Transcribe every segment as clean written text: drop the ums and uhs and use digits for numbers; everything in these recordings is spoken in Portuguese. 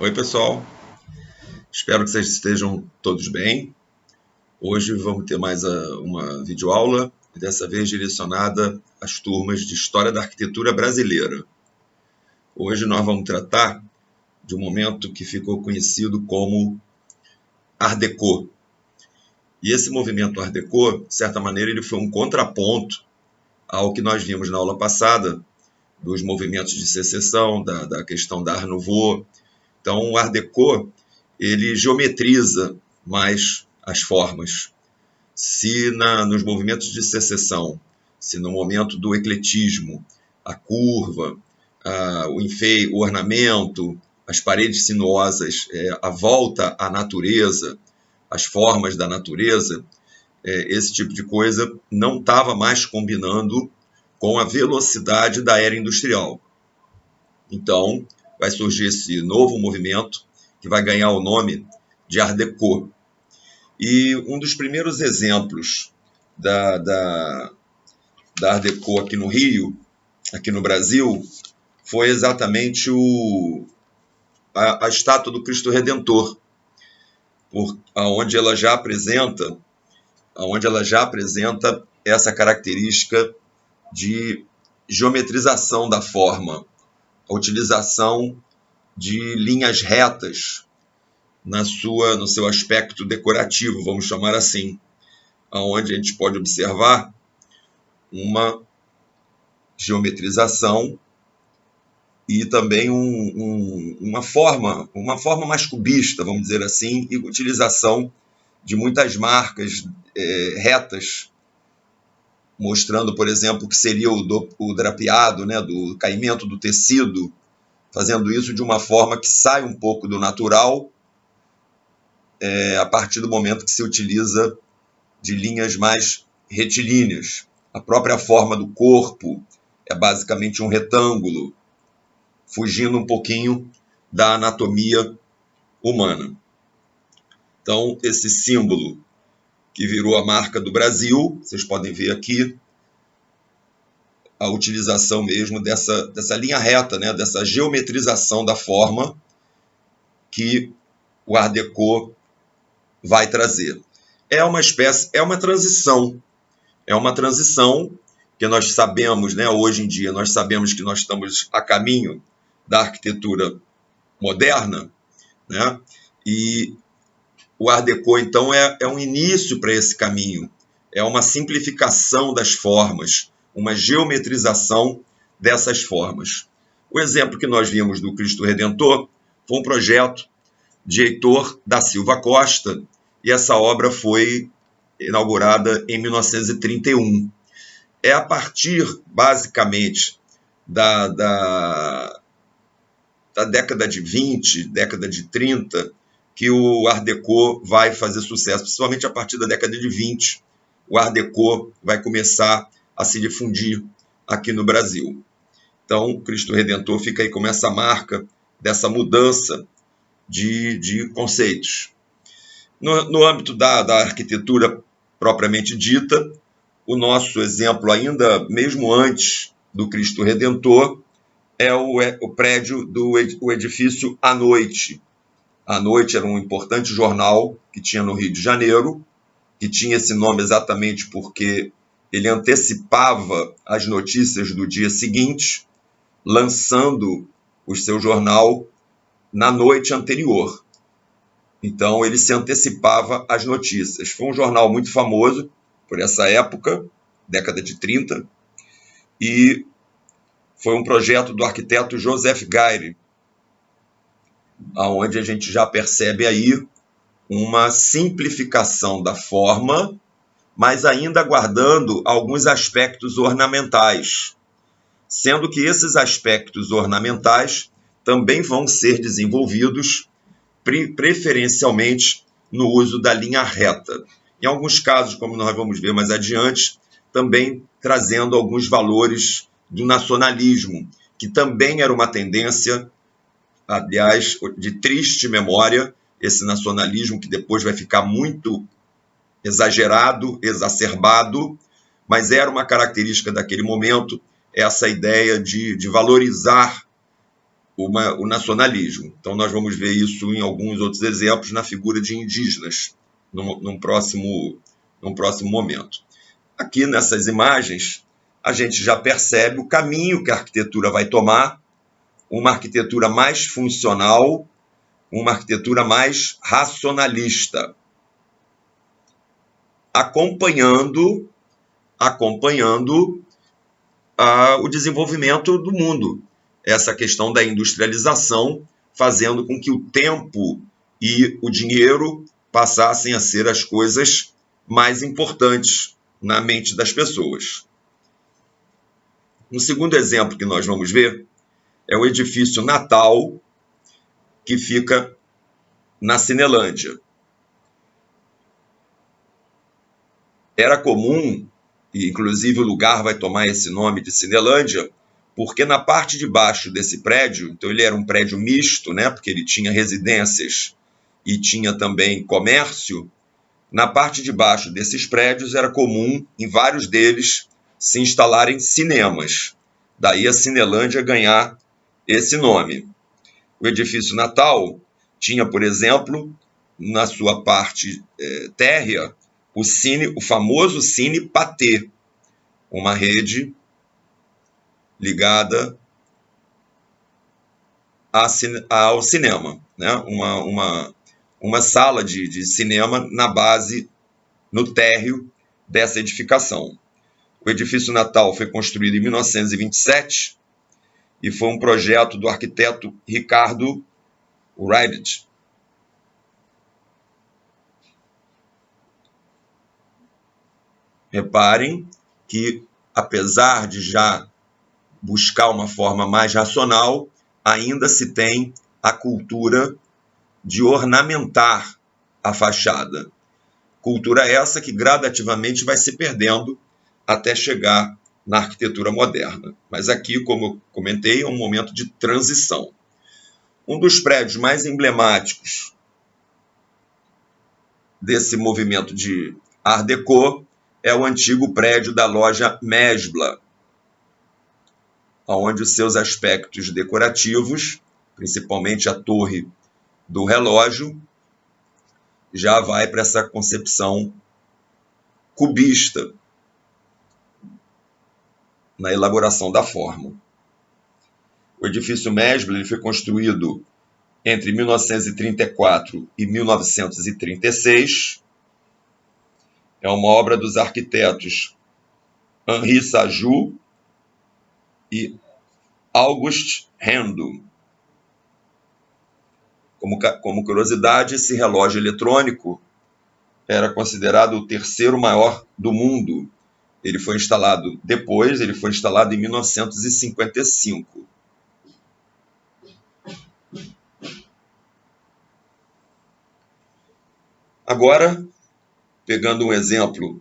Oi, pessoal. Espero que vocês estejam todos bem. Hoje vamos ter mais uma videoaula, dessa vez direcionada às turmas de História da Arquitetura Brasileira. Hoje nós vamos tratar de um momento que ficou conhecido como Art Deco. E esse movimento Art Deco, de certa maneira, ele foi um contraponto ao que nós vimos na aula passada, dos movimentos de secessão, da questão da Art Nouveau. Então, o Art Deco, ele geometriza mais as formas. Se nos movimentos de secessão, se no momento do ecletismo, a curva, o enfeite, o ornamento, as paredes sinuosas, a volta à natureza, as formas da natureza, esse tipo de coisa não estava mais combinando com a velocidade da era industrial. Então, vai surgir esse novo movimento que vai ganhar o nome de Art Deco. E um dos primeiros exemplos da Art Deco aqui no Rio, aqui no Brasil, foi exatamente a estátua do Cristo Redentor, onde ela já apresenta essa característica de geometrização da forma, a utilização de linhas retas no seu aspecto decorativo, vamos chamar assim, onde a gente pode observar uma geometrização e também uma forma mais cubista, vamos dizer assim, e utilização de muitas marcas retas, mostrando, por exemplo, o que seria o drapeado, né, do caimento do tecido, fazendo isso de uma forma que sai um pouco do natural, a partir do momento que se utiliza de linhas mais retilíneas. A própria forma do corpo é basicamente um retângulo, fugindo um pouquinho da anatomia humana. Então, esse símbolo que virou a marca do Brasil, vocês podem ver aqui a utilização mesmo dessa linha reta, né, dessa geometrização da forma que o Art Deco vai trazer. É uma transição que nós sabemos, né, hoje em dia, nós sabemos que nós estamos a caminho da arquitetura moderna, né, e o Art Deco, então, é um início para esse caminho, é uma simplificação das formas, uma geometrização dessas formas. O exemplo que nós vimos do Cristo Redentor foi um projeto de Heitor da Silva Costa, e essa obra foi inaugurada em 1931. É a partir, basicamente, da década de 20, década de 30, que o Art Deco vai fazer sucesso, principalmente a partir da década de 20, o Art Deco vai começar a se difundir aqui no Brasil. Então, o Cristo Redentor fica aí como essa marca dessa mudança de conceitos. No âmbito da arquitetura propriamente dita, o nosso exemplo ainda, mesmo antes do Cristo Redentor, é o prédio do edifício À Noite. À Noite era um importante jornal que tinha no Rio de Janeiro, que tinha esse nome exatamente porque ele antecipava as notícias do dia seguinte, lançando o seu jornal na noite anterior. Então, ele se antecipava às notícias. Foi um jornal muito famoso por essa época, década de 30, e foi um projeto do arquiteto Joseph Gaire, onde a gente já percebe aí uma simplificação da forma, mas ainda guardando alguns aspectos ornamentais, sendo que esses aspectos ornamentais também vão ser desenvolvidos preferencialmente no uso da linha reta. Em alguns casos, como nós vamos ver mais adiante, também trazendo alguns valores do nacionalismo, que também era uma tendência, aliás, de triste memória, esse nacionalismo que depois vai ficar muito exagerado, exacerbado, mas era uma característica daquele momento, essa ideia de valorizar o nacionalismo. Então, nós vamos ver isso em alguns outros exemplos na figura de indígenas, num próximo momento. Aqui nessas imagens, a gente já percebe o caminho que a arquitetura vai tomar, uma arquitetura mais funcional, uma arquitetura mais racionalista, acompanhando o desenvolvimento do mundo. Essa questão da industrialização fazendo com que o tempo e o dinheiro passassem a ser as coisas mais importantes na mente das pessoas. Um segundo exemplo que nós vamos ver é o edifício Natal, que fica na Cinelândia. Era comum, e inclusive o lugar vai tomar esse nome de Cinelândia, porque na parte de baixo desse prédio, então ele era um prédio misto, né, porque ele tinha residências e tinha também comércio, na parte de baixo desses prédios era comum, em vários deles, se instalarem cinemas. Daí a Cinelândia ganhar esse nome. O edifício Natal tinha, por exemplo, na sua parte térrea, o famoso Cine Pathé, uma rede ligada ao cinema, né? Uma sala de cinema na base, no térreo dessa edificação. O edifício Natal foi construído em 1927 e foi um projeto do arquiteto Ricardo Wright. Reparem que, apesar de já buscar uma forma mais racional, ainda se tem a cultura de ornamentar a fachada. Cultura essa que gradativamente vai se perdendo até chegar na arquitetura moderna. Mas aqui, como eu comentei, é um momento de transição. Um dos prédios mais emblemáticos desse movimento de Art Deco é o antigo prédio da loja Mesbla, onde os seus aspectos decorativos, principalmente a torre do relógio, já vai para essa concepção cubista na elaboração da forma. O edifício Mesbla foi construído entre 1934 e 1936. É uma obra dos arquitetos Henri Sajou e Auguste Rendon. Como curiosidade, esse relógio eletrônico era considerado o terceiro maior do mundo. Ele foi instalado em 1955. Agora, pegando um exemplo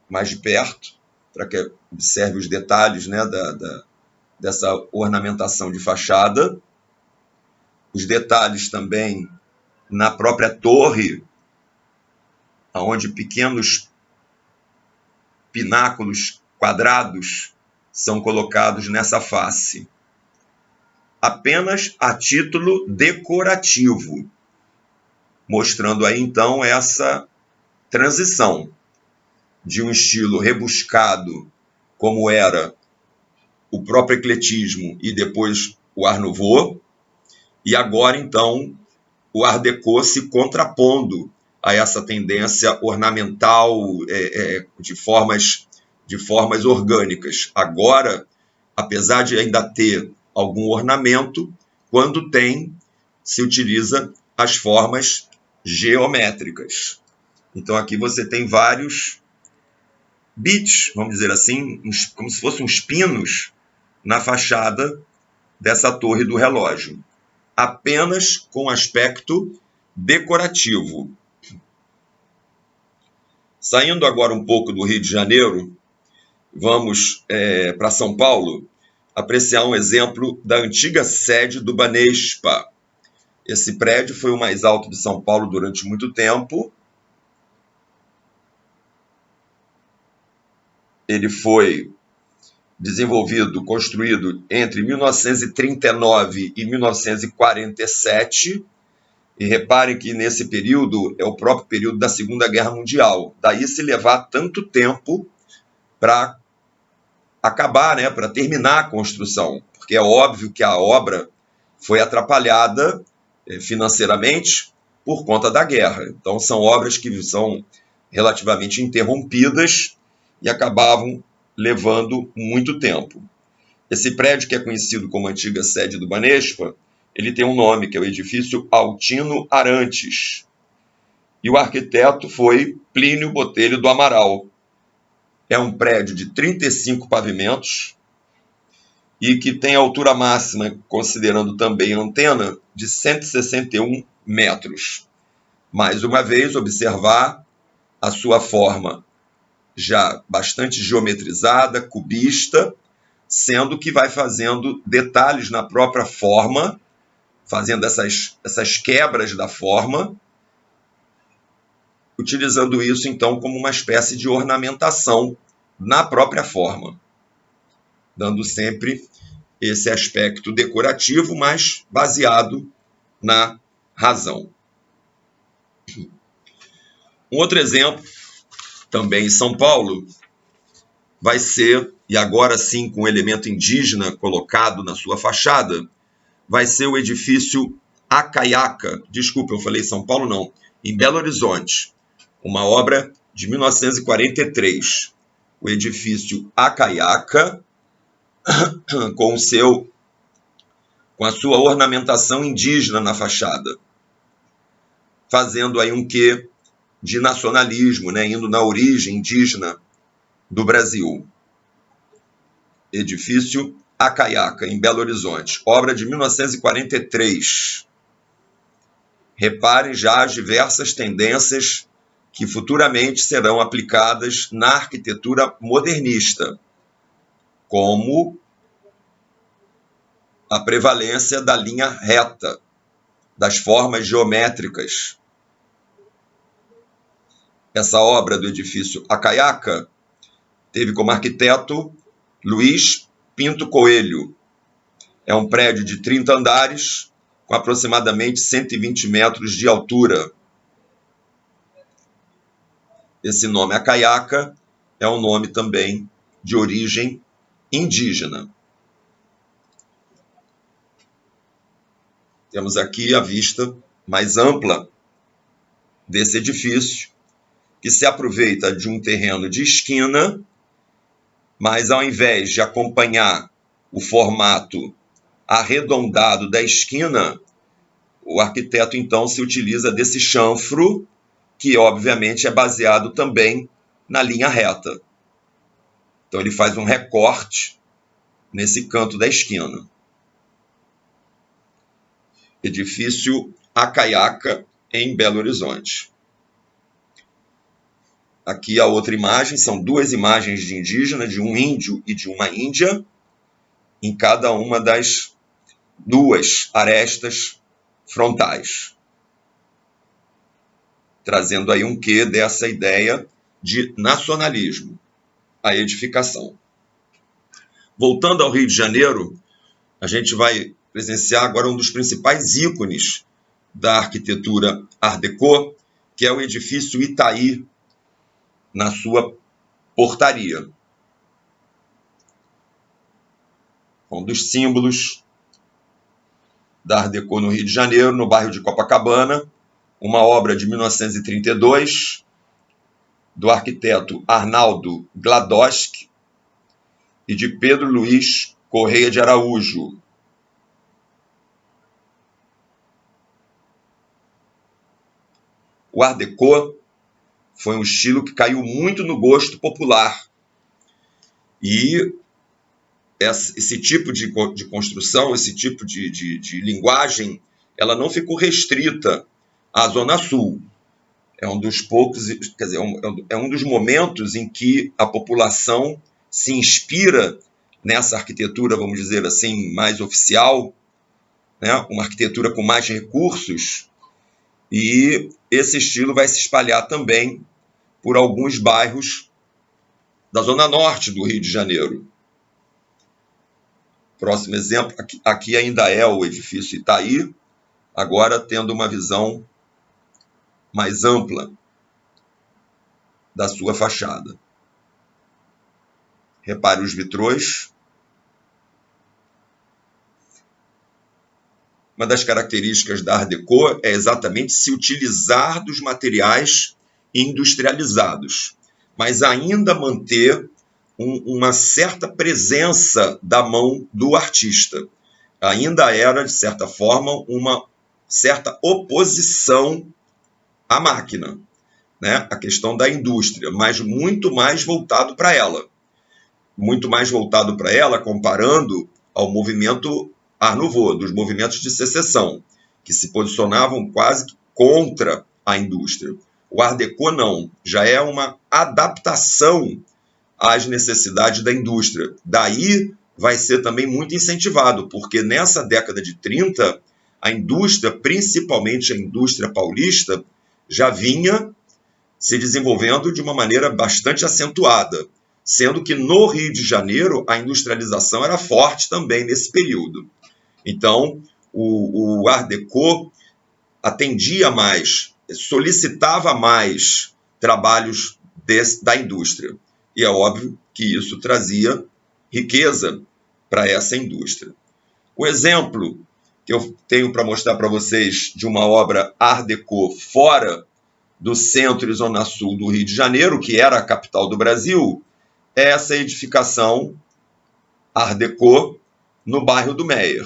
mais de perto, para que observe os detalhes, né, dessa ornamentação de fachada, os detalhes também na própria torre, onde pequenos pináculos quadrados são colocados nessa face, apenas a título decorativo, mostrando aí então essa transição de um estilo rebuscado, como era o próprio ecletismo e depois o Art Nouveau, e agora então o Art Deco se contrapondo a essa tendência ornamental de formas orgânicas. Agora, apesar de ainda ter algum ornamento, quando tem, se utiliza as formas geométricas. Então aqui você tem vários bits, vamos dizer assim, como se fossem uns pinos na fachada dessa torre do relógio, apenas com aspecto decorativo. Saindo agora um pouco do Rio de Janeiro, vamos para São Paulo, apreciar um exemplo da antiga sede do Banespa. Esse prédio foi o mais alto de São Paulo durante muito tempo. Ele foi desenvolvido, construído entre 1939 e 1947, e reparem que nesse período é o próprio período da Segunda Guerra Mundial. Daí se levar tanto tempo para acabar, né, para terminar a construção, porque é óbvio que a obra foi atrapalhada financeiramente por conta da guerra. Então são obras que são relativamente interrompidas e acabavam levando muito tempo. Esse prédio, que é conhecido como antiga sede do Banespa, ele tem um nome, que é o edifício Altino Arantes. E o arquiteto foi Plínio Botelho do Amaral. É um prédio de 35 pavimentos e que tem altura máxima, considerando também a antena, de 161 metros. Mais uma vez, observar a sua forma já bastante geometrizada, cubista, sendo que vai fazendo detalhes na própria forma, fazendo essas quebras da forma, utilizando isso, então, como uma espécie de ornamentação na própria forma, dando sempre esse aspecto decorativo, mas baseado na razão. Um outro exemplo, também em São Paulo, vai ser, e agora sim com o elemento indígena colocado na sua fachada, vai ser o edifício Acaiaca. Desculpa, eu falei São Paulo, não. Em Belo Horizonte. Uma obra de 1943. O edifício Acaiaca, com a sua ornamentação indígena na fachada, fazendo aí um quê de nacionalismo, né? Indo na origem indígena do Brasil. Edifício Acaiaca, em Belo Horizonte, obra de 1943. Reparem já as diversas tendências que futuramente serão aplicadas na arquitetura modernista, como a prevalência da linha reta, das formas geométricas. Essa obra do edifício Acaiaca teve como arquiteto Luiz Pinto Coelho. É um prédio de 30 andares, com aproximadamente 120 metros de altura. Esse nome Acaiaca é um nome também de origem indígena. Temos aqui a vista mais ampla desse edifício, que se aproveita de um terreno de esquina, mas ao invés de acompanhar o formato arredondado da esquina, o arquiteto então se utiliza desse chanfro, que obviamente é baseado também na linha reta. Então ele faz um recorte nesse canto da esquina. Edifício Acaiaca, em Belo Horizonte. Aqui a outra imagem, são duas imagens de indígena, de um índio e de uma índia, em cada uma das duas arestas frontais, trazendo aí um quê dessa ideia de nacionalismo, a edificação. Voltando ao Rio de Janeiro, a gente vai presenciar agora um dos principais ícones da arquitetura Art Deco, que é o edifício Itaí, na sua portaria. Um dos símbolos da Art Deco no Rio de Janeiro, no bairro de Copacabana, uma obra de 1932, do arquiteto Arnaldo Gladowski e de Pedro Luiz Correia de Araújo. O Art Deco foi um estilo que caiu muito no gosto popular. E esse tipo de construção, esse tipo de linguagem, ela não ficou restrita à Zona Sul. É um dos poucos, quer dizer, é um dos momentos em que a população se inspira nessa arquitetura, vamos dizer assim, mais oficial, né? Uma arquitetura com mais recursos, e esse estilo vai se espalhar também por alguns bairros da Zona Norte do Rio de Janeiro. Próximo exemplo, aqui ainda é o edifício Itaí, agora tendo uma visão mais ampla da sua fachada. Repare os vitrôs. Uma das características da Art Deco é exatamente se utilizar dos materiais industrializados, mas ainda manter uma certa presença da mão do artista. Ainda era, de certa forma, uma certa oposição à máquina, né? A questão da indústria, mas muito mais voltado para ela. Muito mais voltado para ela, comparando ao movimento Art Nouveau, dos movimentos de secessão, que se posicionavam quase contra a indústria. O Art Deco não, já é uma adaptação às necessidades da indústria. Daí vai ser também muito incentivado, porque nessa década de 30, a indústria, principalmente a indústria paulista, já vinha se desenvolvendo de uma maneira bastante acentuada, sendo que no Rio de Janeiro a industrialização era forte também nesse período. Então, o Art Deco atendia mais, solicitava mais trabalhos da indústria. E é óbvio que isso trazia riqueza para essa indústria. O exemplo que eu tenho para mostrar para vocês de uma obra Art Deco fora do centro e zona sul do Rio de Janeiro, que era a capital do Brasil, é essa edificação Art Deco no bairro do Meier,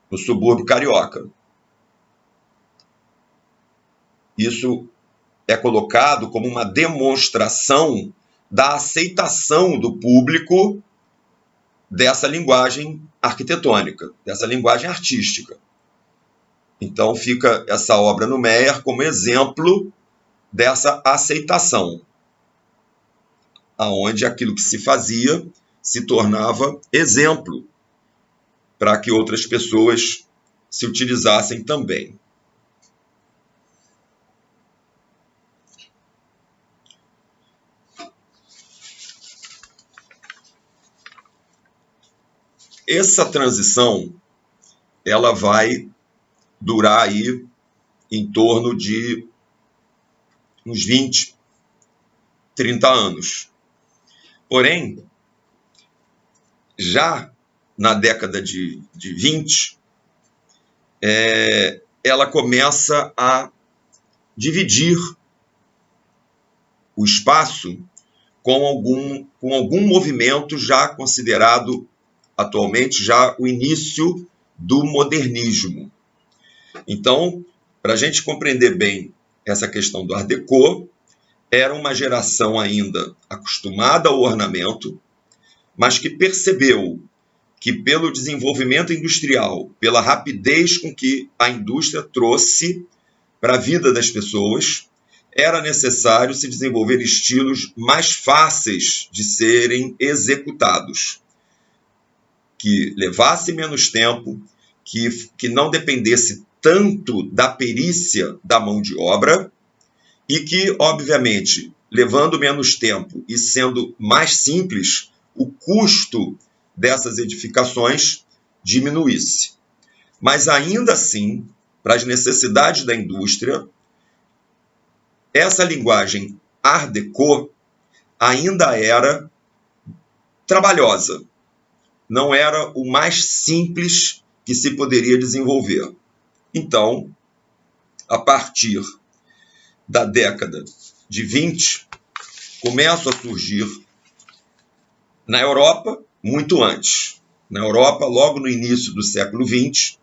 no subúrbio carioca. Isso é colocado como uma demonstração da aceitação do público dessa linguagem arquitetônica, dessa linguagem artística. Então fica essa obra no Meier como exemplo dessa aceitação, aonde aquilo que se fazia se tornava exemplo para que outras pessoas se utilizassem também. Essa transição, ela vai durar aí em torno de uns 20, 30 anos. Porém, já na década de 20, ela começa a dividir o espaço com algum movimento já considerado atualmente já o início do modernismo. Então, para a gente compreender bem essa questão do Art Deco, era uma geração ainda acostumada ao ornamento, mas que percebeu que pelo desenvolvimento industrial, pela rapidez com que a indústria trouxe para a vida das pessoas, era necessário se desenvolver estilos mais fáceis de serem executados, que levasse menos tempo, que não dependesse tanto da perícia da mão de obra e que, obviamente, levando menos tempo e sendo mais simples, o custo dessas edificações diminuísse. Mas ainda assim, para as necessidades da indústria, essa linguagem Art Deco ainda era trabalhosa. Não era o mais simples que se poderia desenvolver. Então, a partir da década de 20, começam a surgir na Europa, muito antes. Na Europa, logo no início do século XX,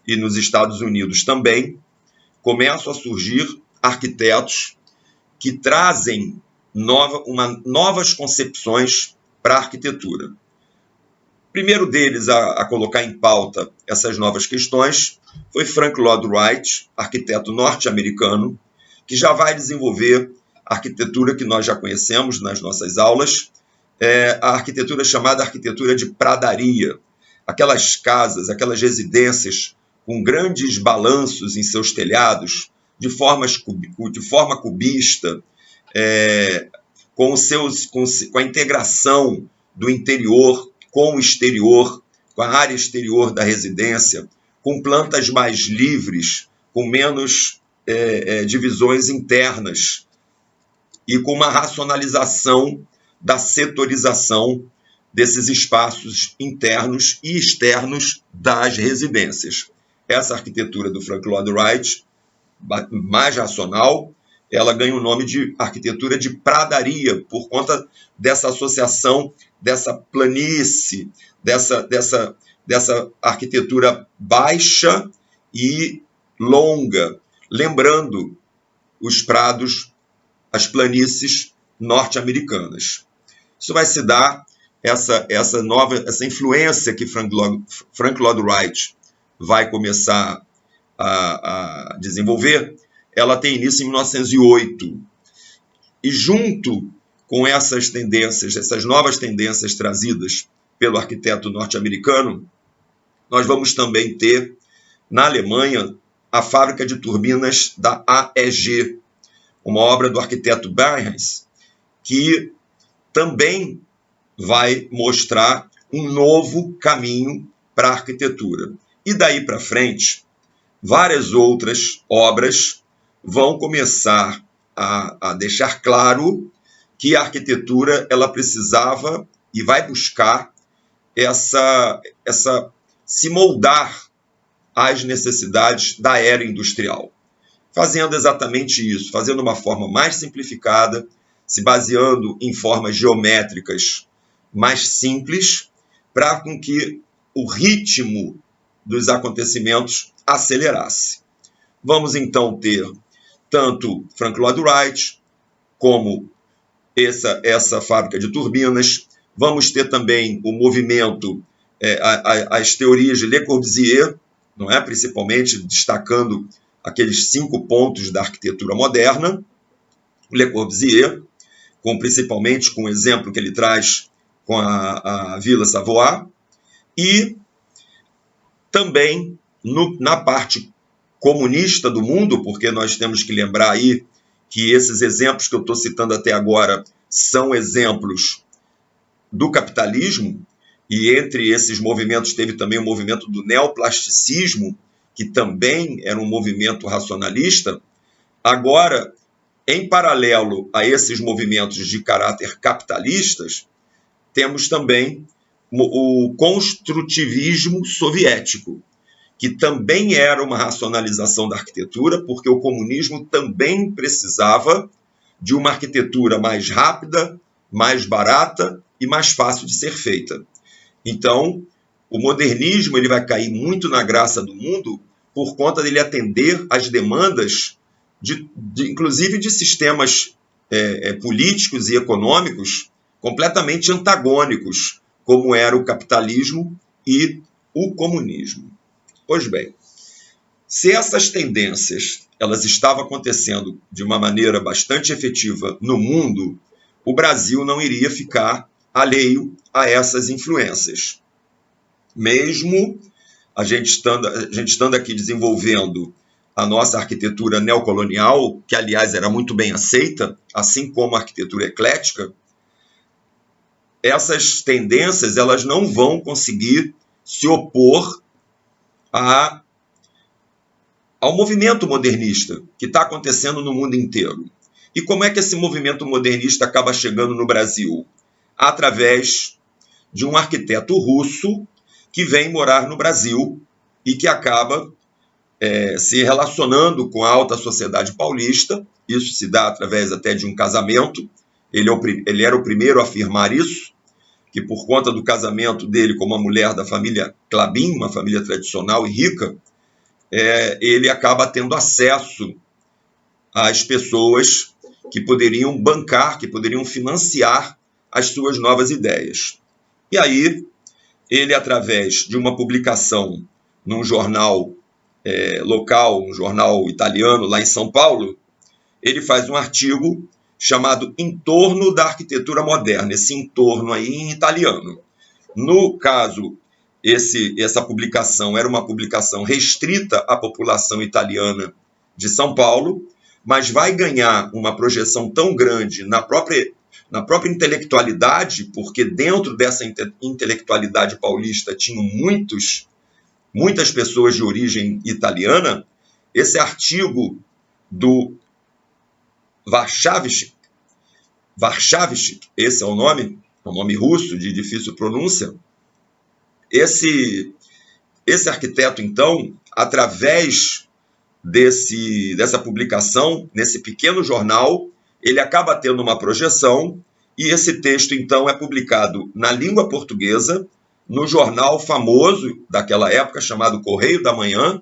e nos Estados Unidos também, começam a surgir arquitetos que trazem novas concepções para a arquitetura. O primeiro deles a colocar em pauta essas novas questões foi Frank Lloyd Wright, arquiteto norte-americano, que já vai desenvolver a arquitetura que nós já conhecemos nas nossas aulas, a arquitetura chamada arquitetura de pradaria, aquelas casas, aquelas residências com grandes balanços em seus telhados, de forma cubista, com a integração do interior com o exterior, com a área exterior da residência, com plantas mais livres, com menos divisões internas e com uma racionalização da setorização desses espaços internos e externos das residências. Essa arquitetura do Frank Lloyd Wright, mais racional, ela ganha o nome de arquitetura de pradaria, por conta dessa associação, dessa planície, dessa arquitetura baixa e longa, lembrando os prados, as planícies norte-americanas. Isso vai se dar, essa influência que Frank Lloyd Wright vai começar a desenvolver, ela tem início em 1908. E junto com essas tendências, essas novas tendências trazidas pelo arquiteto norte-americano, nós vamos também ter, na Alemanha, a fábrica de turbinas da AEG, uma obra do arquiteto Bernheim, que também vai mostrar um novo caminho para a arquitetura. E daí para frente, várias outras obras vão começar a deixar claro que a arquitetura ela precisava e vai buscar se moldar às necessidades da era industrial, fazendo exatamente isso, fazendo uma forma mais simplificada, se baseando em formas geométricas mais simples, para com que o ritmo dos acontecimentos acelerasse. Vamos então ter tanto Frank Lloyd Wright como essa fábrica de turbinas. Vamos ter também o movimento, as teorias de Le Corbusier, não é? Principalmente destacando aqueles 5 pontos da arquitetura moderna. Le Corbusier, principalmente com o exemplo que ele traz com a Vila Savoie, e também na parte comunista do mundo, porque nós temos que lembrar aí que esses exemplos que eu estou citando até agora são exemplos do capitalismo, e entre esses movimentos teve também o movimento do neoplasticismo, que também era um movimento racionalista. Agora, em paralelo a esses movimentos de caráter capitalistas, temos também o construtivismo soviético, que também era uma racionalização da arquitetura, porque o comunismo também precisava de uma arquitetura mais rápida, mais barata e mais fácil de ser feita. Então, o modernismo ele vai cair muito na graça do mundo por conta dele atender às demandas, inclusive de sistemas políticos e econômicos completamente antagônicos, como era o capitalismo e o comunismo. Pois bem, se essas tendências elas estavam acontecendo de uma maneira bastante efetiva no mundo, o Brasil não iria ficar alheio a essas influências. Mesmo a gente estando aqui desenvolvendo a nossa arquitetura neocolonial, que, aliás, era muito bem aceita, assim como a arquitetura eclética, essas tendências elas não vão conseguir se opor ao movimento modernista que está acontecendo no mundo inteiro. E como é que esse movimento modernista acaba chegando no Brasil? Através de um arquiteto russo que vem morar no Brasil e que acaba se relacionando com a alta sociedade paulista. Isso se dá através até de um casamento. Ele era o primeiro a afirmar isso, que por conta do casamento dele com uma mulher da família Klabin, uma família tradicional e rica, ele acaba tendo acesso às pessoas que poderiam bancar, que poderiam financiar as suas novas ideias. E aí, ele, através de uma publicação num jornal local, um jornal italiano lá em São Paulo, ele faz um artigo chamado Entorno da Arquitetura Moderna, esse entorno aí em italiano. No caso, essa publicação era uma publicação restrita à população italiana de São Paulo, mas vai ganhar uma projeção tão grande na própria na própria intelectualidade, porque dentro dessa intelectualidade paulista tinham muitas pessoas de origem italiana. Esse artigo do Warszawski, esse é um nome russo de difícil pronúncia. Esse arquiteto, então, através dessa publicação, nesse pequeno jornal, ele acaba tendo uma projeção, e esse texto, então, é publicado na língua portuguesa, no jornal famoso daquela época, chamado Correio da Manhã,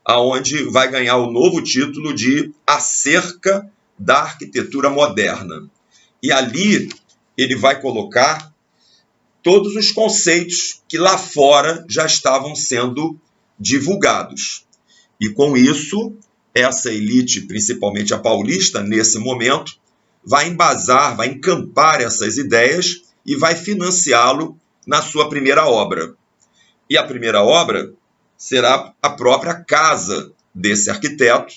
aonde vai ganhar o novo título de Acerca da Arquitetura Moderna. E ali ele vai colocar todos os conceitos que lá fora já estavam sendo divulgados. E com isso, essa elite, principalmente a paulista, nesse momento, vai embasar, vai encampar essas ideias e vai financiá-lo na sua primeira obra. E a primeira obra será a própria casa desse arquiteto,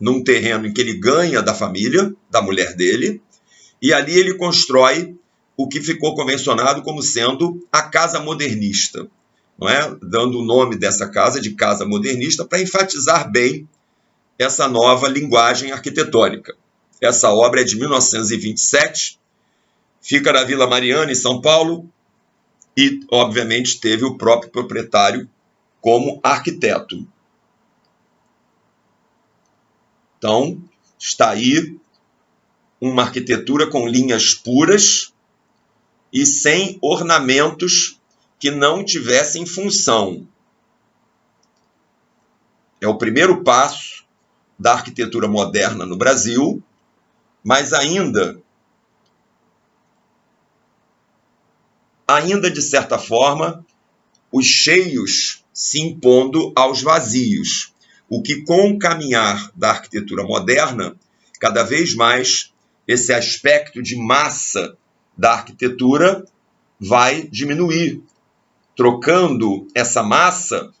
num terreno em que ele ganha da família, da mulher dele, e ali ele constrói o que ficou convencionado como sendo a casa modernista, não é? Dando o nome dessa casa de casa modernista para enfatizar bem essa nova linguagem arquitetônica. Essa obra é de 1927, fica na Vila Mariana, em São Paulo, e, obviamente, teve o próprio proprietário como arquiteto. Então, está aí uma arquitetura com linhas puras e sem ornamentos que não tivessem função. É o primeiro passo da arquitetura moderna no Brasil, mas ainda de certa forma, os cheios se impondo aos vazios, o que com o caminhar da arquitetura moderna, cada vez mais esse aspecto de massa da arquitetura vai diminuir, trocando essa massa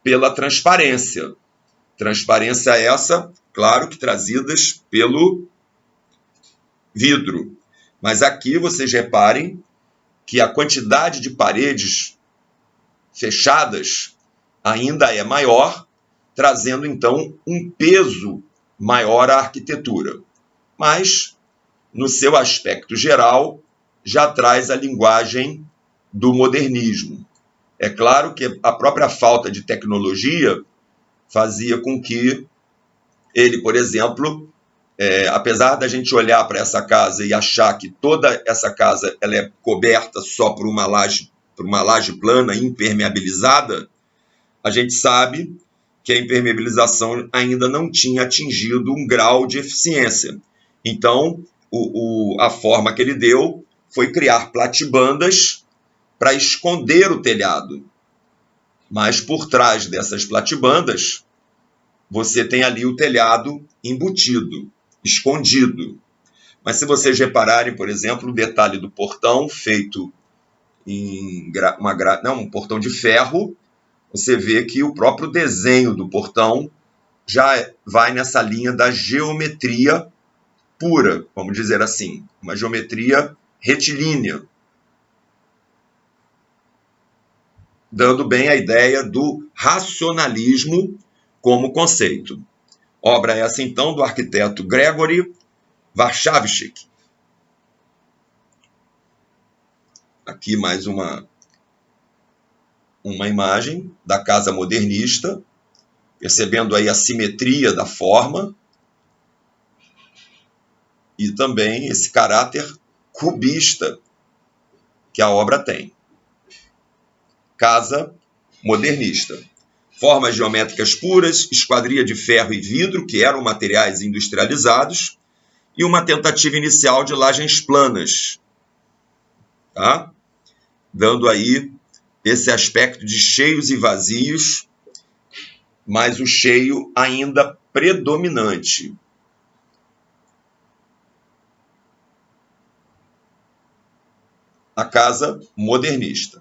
pela transparência. Transparência essa, claro que trazidas pelo vidro. Mas aqui vocês reparem que a quantidade de paredes fechadas ainda é maior, trazendo então um peso maior à arquitetura. Mas, no seu aspecto geral, já traz a linguagem do modernismo. É claro que a própria falta de tecnologia fazia com que ele, por exemplo, apesar da gente olhar para essa casa e achar que toda essa casa ela é coberta só por uma laje plana, impermeabilizada, a gente sabe que a impermeabilização ainda não tinha atingido um grau de eficiência. Então, a forma que ele deu foi criar platibandas para esconder o telhado. Mas por trás dessas platibandas, você tem ali o telhado embutido, escondido. Mas se vocês repararem, por exemplo, o detalhe do portão feito em um portão de ferro, você vê que o próprio desenho do portão já vai nessa linha da geometria pura, vamos dizer assim, uma geometria retilínea, dando bem a ideia do racionalismo como conceito. Obra essa, então, do arquiteto Gregory Warszawski. Aqui mais uma imagem da casa modernista, percebendo aí a simetria da forma e também esse caráter cubista que a obra tem. Casa modernista. Formas geométricas puras, esquadria de ferro e vidro, que eram materiais industrializados, e uma tentativa inicial de lajes planas, tá? Dando aí esse aspecto de cheios e vazios, mas o cheio ainda predominante. A casa modernista.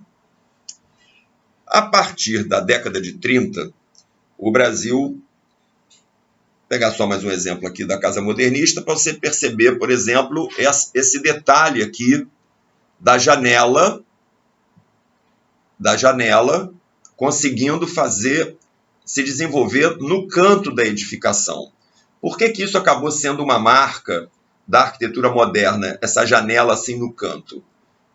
A partir da década de 30, o Brasil pegar só mais um exemplo aqui da casa modernista para você perceber, por exemplo, esse detalhe aqui da janela, conseguindo se desenvolver no canto da edificação. Por que isso acabou sendo uma marca da arquitetura moderna, essa janela assim no canto?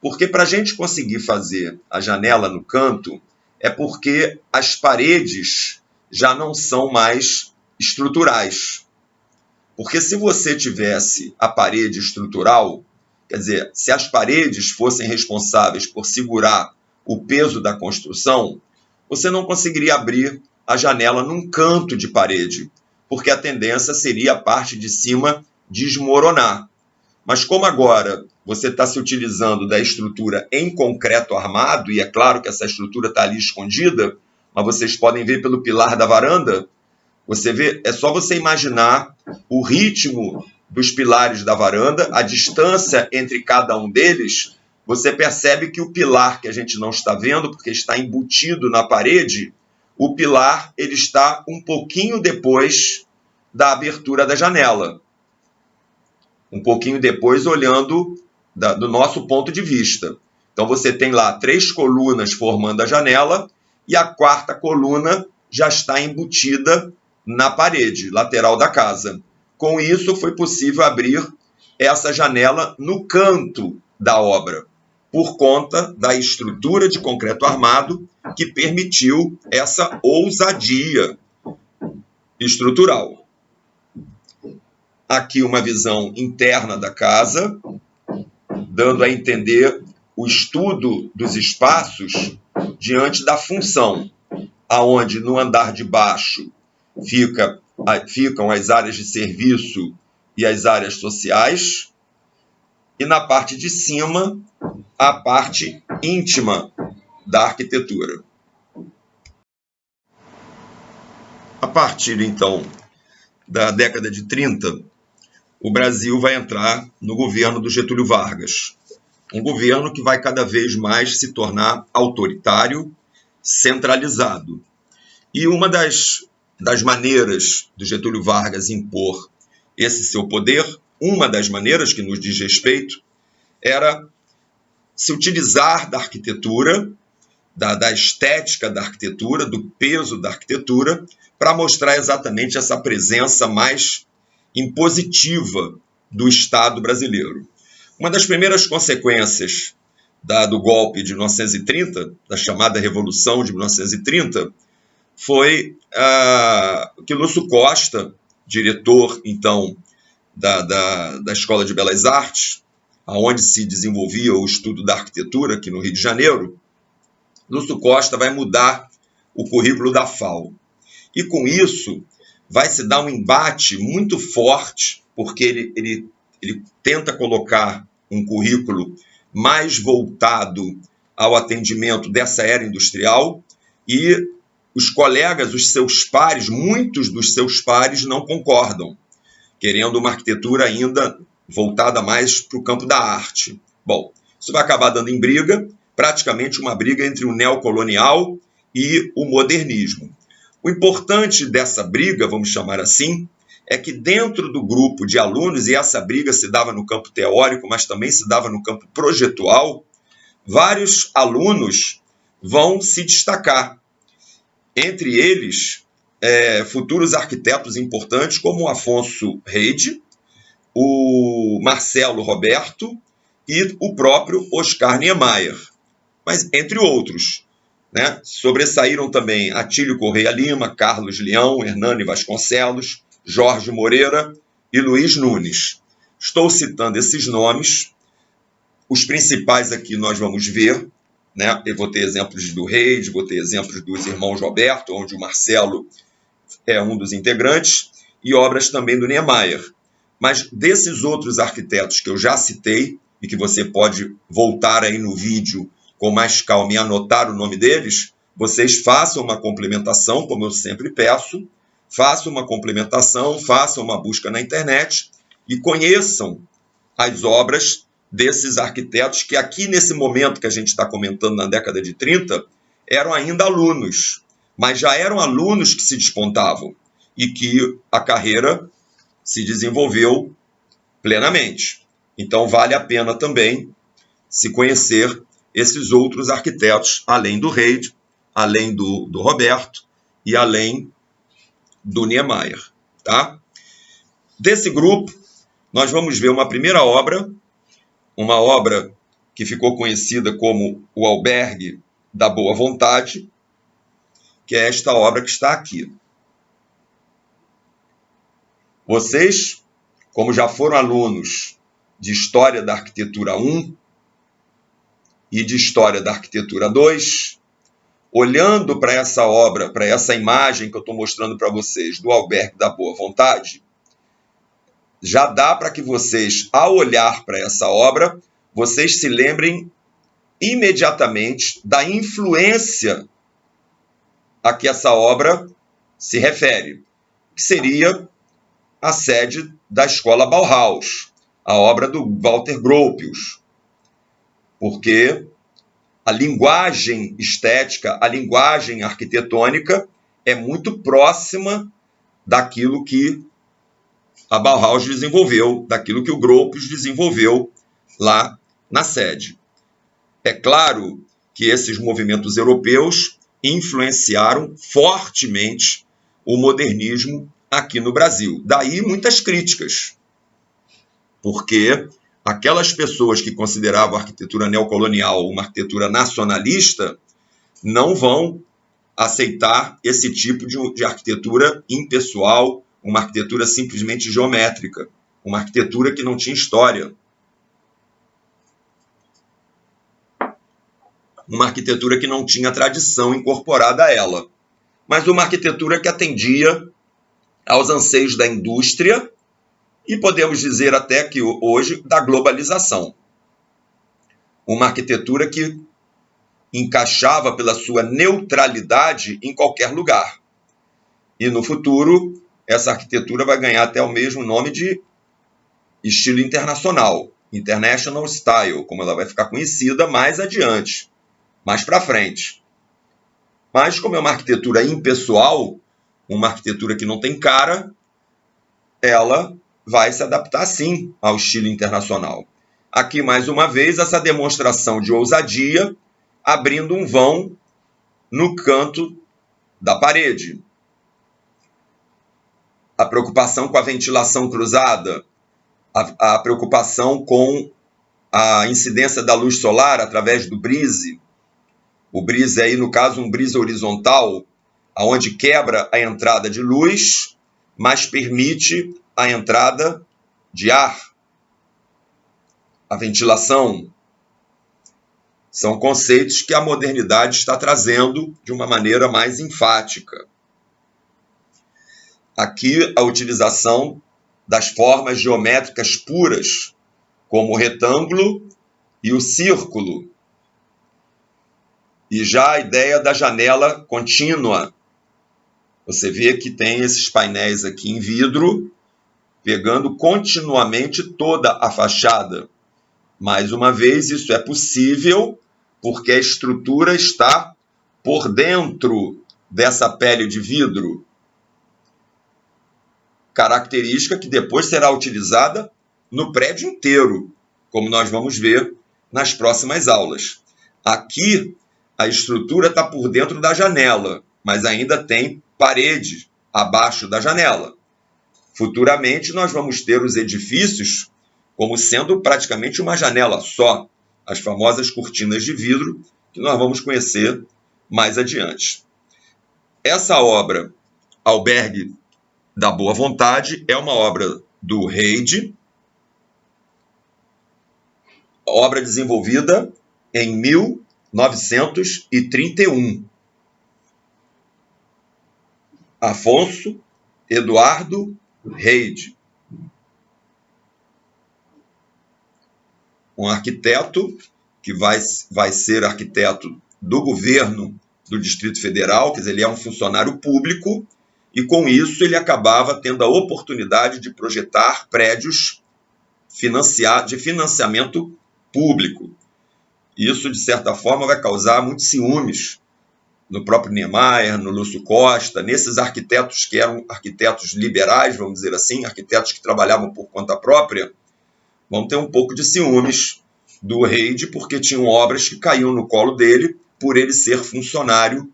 Porque para a gente conseguir fazer a janela no canto, é porque as paredes já não são mais estruturais. Porque se você tivesse a parede estrutural, quer dizer, se as paredes fossem responsáveis por segurar o peso da construção, você não conseguiria abrir a janela num canto de parede, porque a tendência seria a parte de cima desmoronar. Mas como agora você está se utilizando da estrutura em concreto armado, e é claro que essa estrutura está ali escondida, mas vocês podem ver pelo pilar da varanda, você vê, é só você imaginar o ritmo dos pilares da varanda, a distância entre cada um deles, você percebe que o pilar que a gente não está vendo, porque está embutido na parede, o pilar ele está um pouquinho depois da abertura da janela. Um pouquinho depois, olhando do nosso ponto de vista. Então, você tem lá 3 colunas formando a janela e a 4ª coluna já está embutida na parede lateral da casa. Com isso, foi possível abrir essa janela no canto da obra, por conta da estrutura de concreto armado que permitiu essa ousadia estrutural. Aqui uma visão interna da casa, dando a entender o estudo dos espaços diante da função, aonde no andar de baixo ficam as áreas de serviço e as áreas sociais, e na parte de cima, a parte íntima da arquitetura. A partir, então, da década de 30, o Brasil vai entrar no governo do Getúlio Vargas, um governo que vai cada vez mais se tornar autoritário, centralizado. E uma das maneiras do Getúlio Vargas impor esse seu poder, uma das maneiras que nos diz respeito, era se utilizar da arquitetura, da estética da arquitetura, do peso da arquitetura, para mostrar exatamente essa presença mais impositiva do Estado brasileiro. Uma das primeiras consequências do golpe de 1930, da chamada Revolução de 1930, foi que Lúcio Costa, diretor, então, da Escola de Belas Artes, onde se desenvolvia o estudo da arquitetura, aqui no Rio de Janeiro, Lúcio Costa vai mudar o currículo da FAU. E com isso, vai se dar um embate muito forte, porque ele tenta colocar um currículo mais voltado ao atendimento dessa era industrial, e os colegas, os seus pares, muitos dos seus pares não concordam, querendo uma arquitetura ainda voltada mais para o campo da arte. Bom, isso vai acabar dando em briga, praticamente uma briga entre o neocolonial e o modernismo. O importante dessa briga, vamos chamar assim, é que dentro do grupo de alunos, e essa briga se dava no campo teórico, mas também se dava no campo projetual, vários alunos vão se destacar. Entre eles, futuros arquitetos importantes como o Afonso Reide, o Marcelo Roberto e o próprio Oscar Niemeyer, mas entre outros. Né? Sobressaíram também Atílio Correia Lima, Carlos Leão, Hernani Vasconcelos, Jorge Moreira e Luiz Nunes. Estou citando esses nomes, os principais aqui nós vamos ver, né? Eu vou ter exemplos do Reide, vou ter exemplos dos irmãos Roberto, onde o Marcelo é um dos integrantes, e obras também do Niemeyer. Mas desses outros arquitetos que eu já citei, e que você pode voltar aí no vídeo com mais calma e anotar o nome deles, vocês façam uma complementação, como eu sempre peço, façam uma complementação, façam uma busca na internet e conheçam as obras desses arquitetos que aqui nesse momento que a gente está comentando na década de 30, eram ainda alunos, mas já eram alunos que se despontavam. e que a carreira se desenvolveu plenamente. Então, vale a pena também se conhecer esses outros arquitetos, além do Reid, além do Roberto e além do Niemeyer. Tá? Desse grupo, nós vamos ver uma primeira obra, uma obra que ficou conhecida como o Albergue da Boa Vontade, que é esta obra que está aqui. Vocês, como já foram alunos de História da Arquitetura 1 e de História da Arquitetura 2, olhando para essa obra, para essa imagem que eu estou mostrando para vocês do Albergue da Boa Vontade, já dá para que vocês, ao olhar para essa obra, vocês se lembrem imediatamente da influência a que essa obra se refere, que seria a sede da escola Bauhaus, a obra do Walter Gropius, porque a linguagem estética, a linguagem arquitetônica é muito próxima daquilo que a Bauhaus desenvolveu, daquilo que o Gropius desenvolveu lá na sede. É claro que esses movimentos europeus influenciaram fortemente o modernismo aqui no Brasil. Daí muitas críticas, porque aquelas pessoas que consideravam a arquitetura neocolonial uma arquitetura nacionalista não vão aceitar esse tipo de arquitetura impessoal, uma arquitetura simplesmente geométrica, uma arquitetura que não tinha história. Uma arquitetura que não tinha tradição incorporada a ela, mas uma arquitetura que atendia aos anseios da indústria e podemos dizer até que hoje da globalização. Uma arquitetura que encaixava pela sua neutralidade em qualquer lugar. E no futuro, essa arquitetura vai ganhar até o mesmo nome de estilo internacional, International Style, como ela vai ficar conhecida mais adiante, mais para frente. Mas como é uma arquitetura impessoal, uma arquitetura que não tem cara, ela vai se adaptar sim ao estilo internacional. Aqui, mais uma vez, essa demonstração de ousadia, abrindo um vão no canto da parede. A preocupação com a ventilação cruzada, a preocupação com a incidência da luz solar através do brise. O brise aí, no caso, um brise horizontal, onde quebra a entrada de luz, mas permite a entrada de ar. A ventilação são conceitos que a modernidade está trazendo de uma maneira mais enfática. Aqui, a utilização das formas geométricas puras, como o retângulo e o círculo. E já a ideia da janela contínua. Você vê que tem esses painéis aqui em vidro, pegando continuamente toda a fachada. Mais uma vez, isso é possível porque a estrutura está por dentro dessa pele de vidro. Característica que depois será utilizada no prédio inteiro, como nós vamos ver nas próximas aulas. Aqui, a estrutura está por dentro da janela, mas ainda tem parede abaixo da janela. Futuramente, nós vamos ter os edifícios como sendo praticamente uma janela só, as famosas cortinas de vidro, que nós vamos conhecer mais adiante. Essa obra, Albergue da Boa Vontade, é uma obra do Reid, obra desenvolvida em 1931. Afonso Eduardo Reid, um arquiteto que vai ser arquiteto do governo do Distrito Federal, quer dizer, ele é um funcionário público, e com isso ele acabava tendo a oportunidade de projetar prédios de financiamento público. Isso, de certa forma, vai causar muitos ciúmes no próprio Niemeyer, no Lúcio Costa, nesses arquitetos que eram arquitetos liberais, vamos dizer assim, arquitetos que trabalhavam por conta própria, vão ter um pouco de ciúmes do Reid, porque tinham obras que caíam no colo dele por ele ser funcionário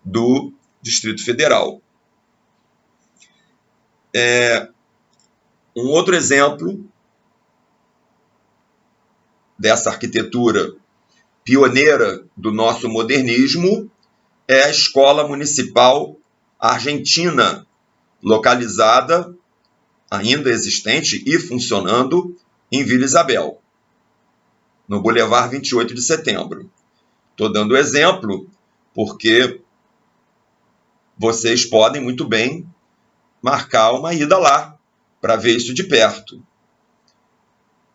do Distrito Federal. Um outro exemplo dessa arquitetura pioneira do nosso modernismo é a Escola Municipal Argentina, localizada, ainda existente e funcionando, em Vila Isabel, no Boulevard 28 de Setembro. Estou dando exemplo porque vocês podem muito bem marcar uma ida lá para ver isso de perto.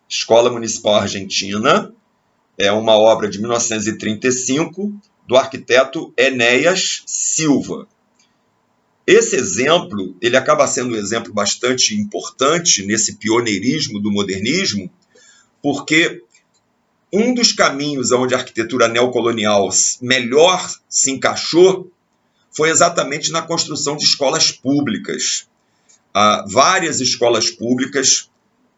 Escola Municipal Argentina é uma obra de 1935 do arquiteto Enéas Silva. Esse exemplo, ele acaba sendo um exemplo bastante importante nesse pioneirismo do modernismo, porque um dos caminhos onde a arquitetura neocolonial melhor se encaixou foi exatamente na construção de escolas públicas. Várias escolas públicas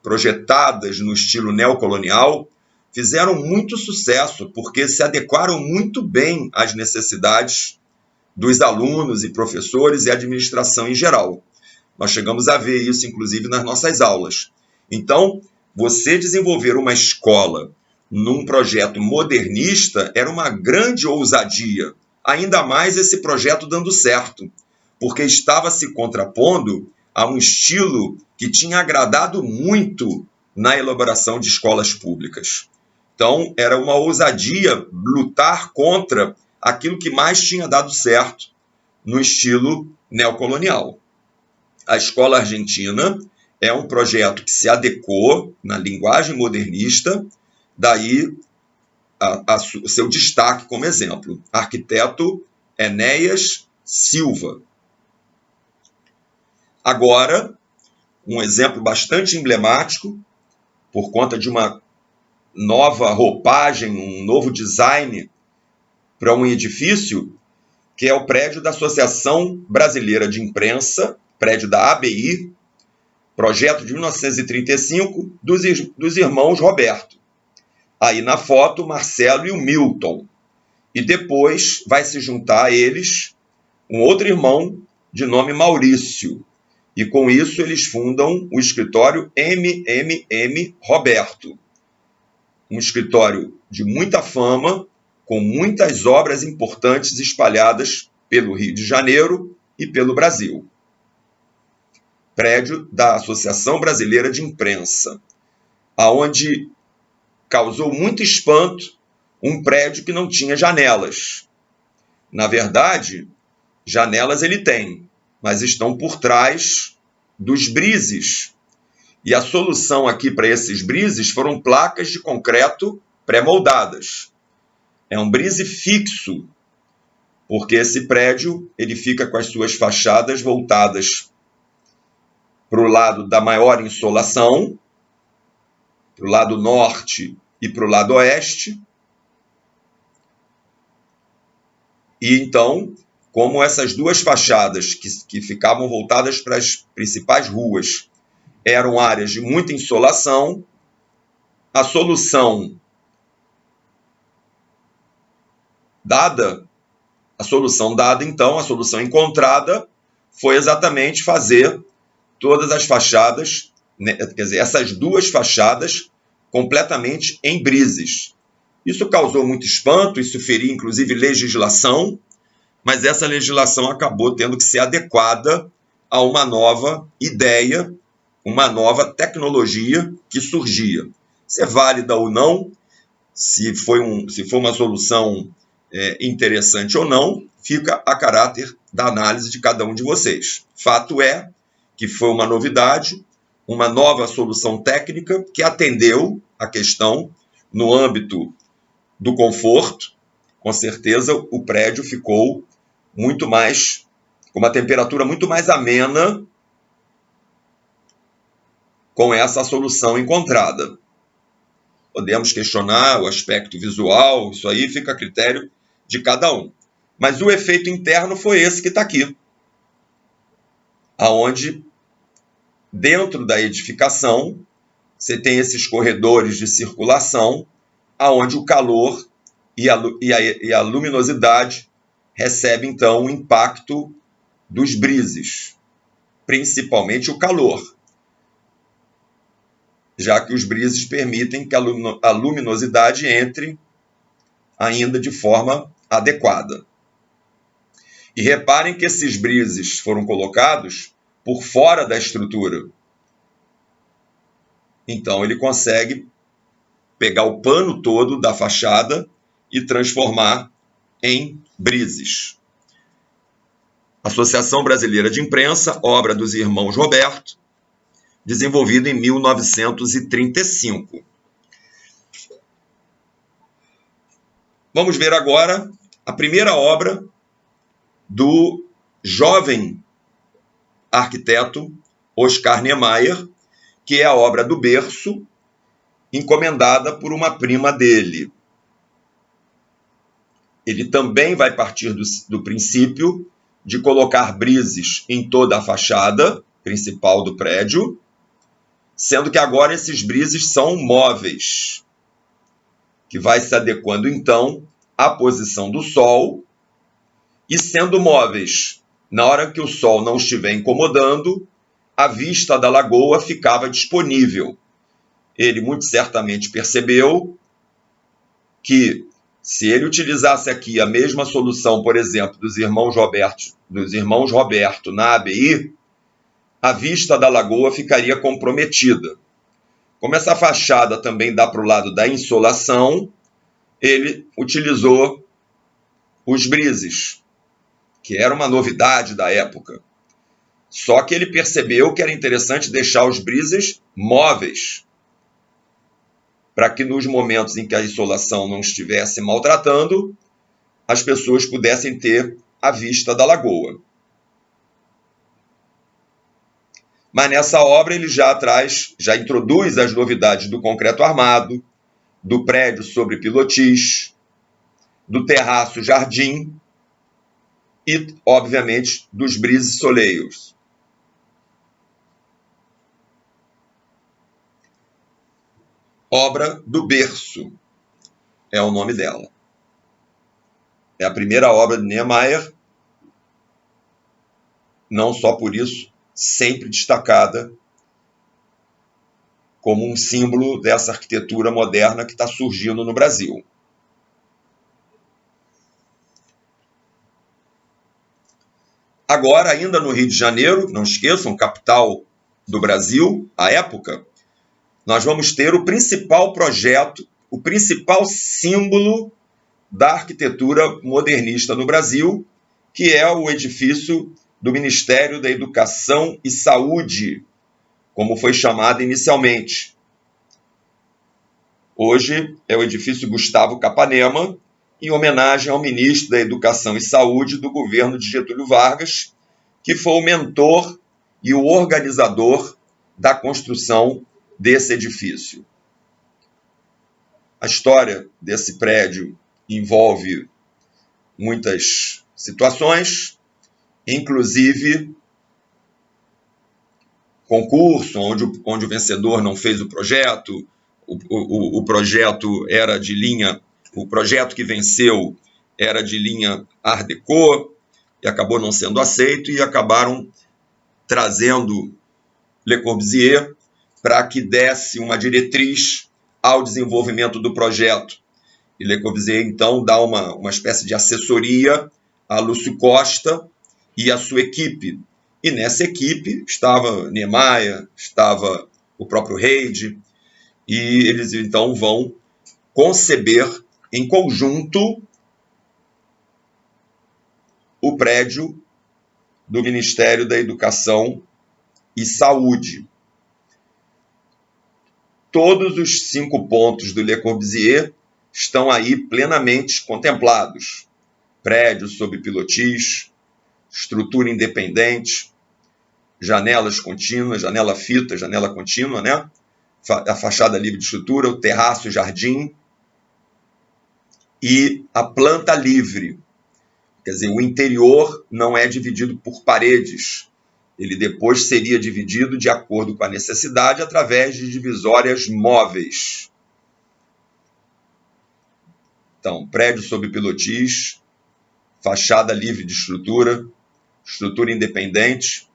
projetadas no estilo neocolonial fizeram muito sucesso, porque se adequaram muito bem às necessidades dos alunos e professores e administração em geral. Nós chegamos a ver isso, inclusive, nas nossas aulas. Então, você desenvolver uma escola num projeto modernista era uma grande ousadia, ainda mais esse projeto dando certo, porque estava se contrapondo a um estilo que tinha agradado muito na elaboração de escolas públicas. Então, era uma ousadia lutar contra aquilo que mais tinha dado certo no estilo neocolonial. A Escola Argentina é um projeto que se adequou na linguagem modernista, daí o seu destaque como exemplo. Arquiteto Enéas Silva. Agora, um exemplo bastante emblemático, por conta de uma nova roupagem, um novo design para um edifício, que é o prédio da Associação Brasileira de Imprensa, prédio da ABI, projeto de 1935, dos irmãos Roberto. Aí na foto, Marcelo e o Milton. E depois vai se juntar a eles um outro irmão de nome Maurício. E com isso eles fundam o escritório MMM Roberto. Um escritório de muita fama, com muitas obras importantes espalhadas pelo Rio de Janeiro e pelo Brasil. Prédio da Associação Brasileira de Imprensa, aonde causou muito espanto um prédio que não tinha janelas. Na verdade, janelas ele tem, mas estão por trás dos brises. E a solução aqui para esses brises foram placas de concreto pré-moldadas. É um brise fixo, porque esse prédio ele fica com as suas fachadas voltadas para o lado da maior insolação, para o lado norte e para o lado oeste. E então, como essas duas fachadas que ficavam voltadas para as principais ruas eram áreas de muita insolação, a solução dada, então, a solução encontrada foi exatamente fazer todas as fachadas, quer dizer, essas duas fachadas completamente em brises. Isso causou muito espanto, isso feria inclusive legislação, mas essa legislação acabou tendo que ser adequada a uma nova ideia, uma nova tecnologia que surgia. Se é válida ou não, se foi uma solução interessante ou não, fica a caráter da análise de cada um de vocês. Fato é que foi uma novidade, uma nova solução técnica que atendeu a questão no âmbito do conforto. Com certeza o prédio ficou muito mais, com uma temperatura muito mais amena com essa solução encontrada. Podemos questionar o aspecto visual, isso aí fica a critério de cada um. Mas o efeito interno foi esse que está aqui, aonde dentro da edificação você tem esses corredores de circulação, aonde o calor e a luminosidade recebem então o impacto dos brises, principalmente o calor, já que os brises permitem que a luminosidade entre ainda de forma adequada. E reparem que esses brises foram colocados por fora da estrutura. Então ele consegue pegar o pano todo da fachada e transformar em brises. Associação Brasileira de Imprensa, obra dos irmãos Roberto, desenvolvido em 1935. Vamos ver agora a primeira obra do jovem arquiteto Oscar Niemeyer, que é a obra do berço, encomendada por uma prima dele. Ele também vai partir do princípio de colocar brises em toda a fachada principal do prédio, sendo que agora esses brises são móveis, que vai se adequando então à posição do sol, e sendo móveis, na hora que o sol não estiver incomodando, a vista da lagoa ficava disponível. Ele muito certamente percebeu que se ele utilizasse aqui a mesma solução, por exemplo, dos irmãos Roberto na ABI, a vista da lagoa ficaria comprometida. Como essa fachada também dá para o lado da insolação, ele utilizou os brises, que era uma novidade da época. Só que ele percebeu que era interessante deixar os brises móveis, para que nos momentos em que a insolação não estivesse maltratando, as pessoas pudessem ter a vista da lagoa. Mas nessa obra ele já introduz as novidades do concreto armado, do prédio sobre pilotis, do terraço jardim e, obviamente, dos brises soleios. Obra do berço é o nome dela. É a primeira obra de Niemeyer, não só por isso, sempre destacada como um símbolo dessa arquitetura moderna que está surgindo no Brasil. Agora, ainda no Rio de Janeiro, não esqueçam, capital do Brasil, à época, nós vamos ter o principal projeto, o principal símbolo da arquitetura modernista no Brasil, que é o edifício do Ministério da Educação e Saúde, como foi chamado inicialmente. Hoje é o edifício Gustavo Capanema, em homenagem ao ministro da Educação e Saúde do governo de Getúlio Vargas, que foi o mentor e o organizador da construção desse edifício. A história desse prédio envolve muitas situações, inclusive concurso, onde o vencedor não fez o projeto, o projeto era de linha, o projeto que venceu era de linha Art Deco, e acabou não sendo aceito, e acabaram trazendo Le Corbusier para que desse uma diretriz ao desenvolvimento do projeto. E Le Corbusier, então, dá uma espécie de assessoria a Lúcio Costa e a sua equipe. E nessa equipe estava Niemeyer, estava o próprio Reid, e eles, então, vão conceber em conjunto o prédio do Ministério da Educação e Saúde. Todos os 5 pontos do Le Corbusier estão aí plenamente contemplados. Prédio sob pilotis, estrutura independente, janelas contínuas, janela fita, janela contínua, né? A fachada livre de estrutura, o terraço jardim e a planta livre, Quer dizer, o interior não é dividido por paredes. Ele depois seria dividido de acordo com a necessidade através de divisórias móveis. Então, prédio sob pilotis, fachada livre de estrutura, estrutura independente,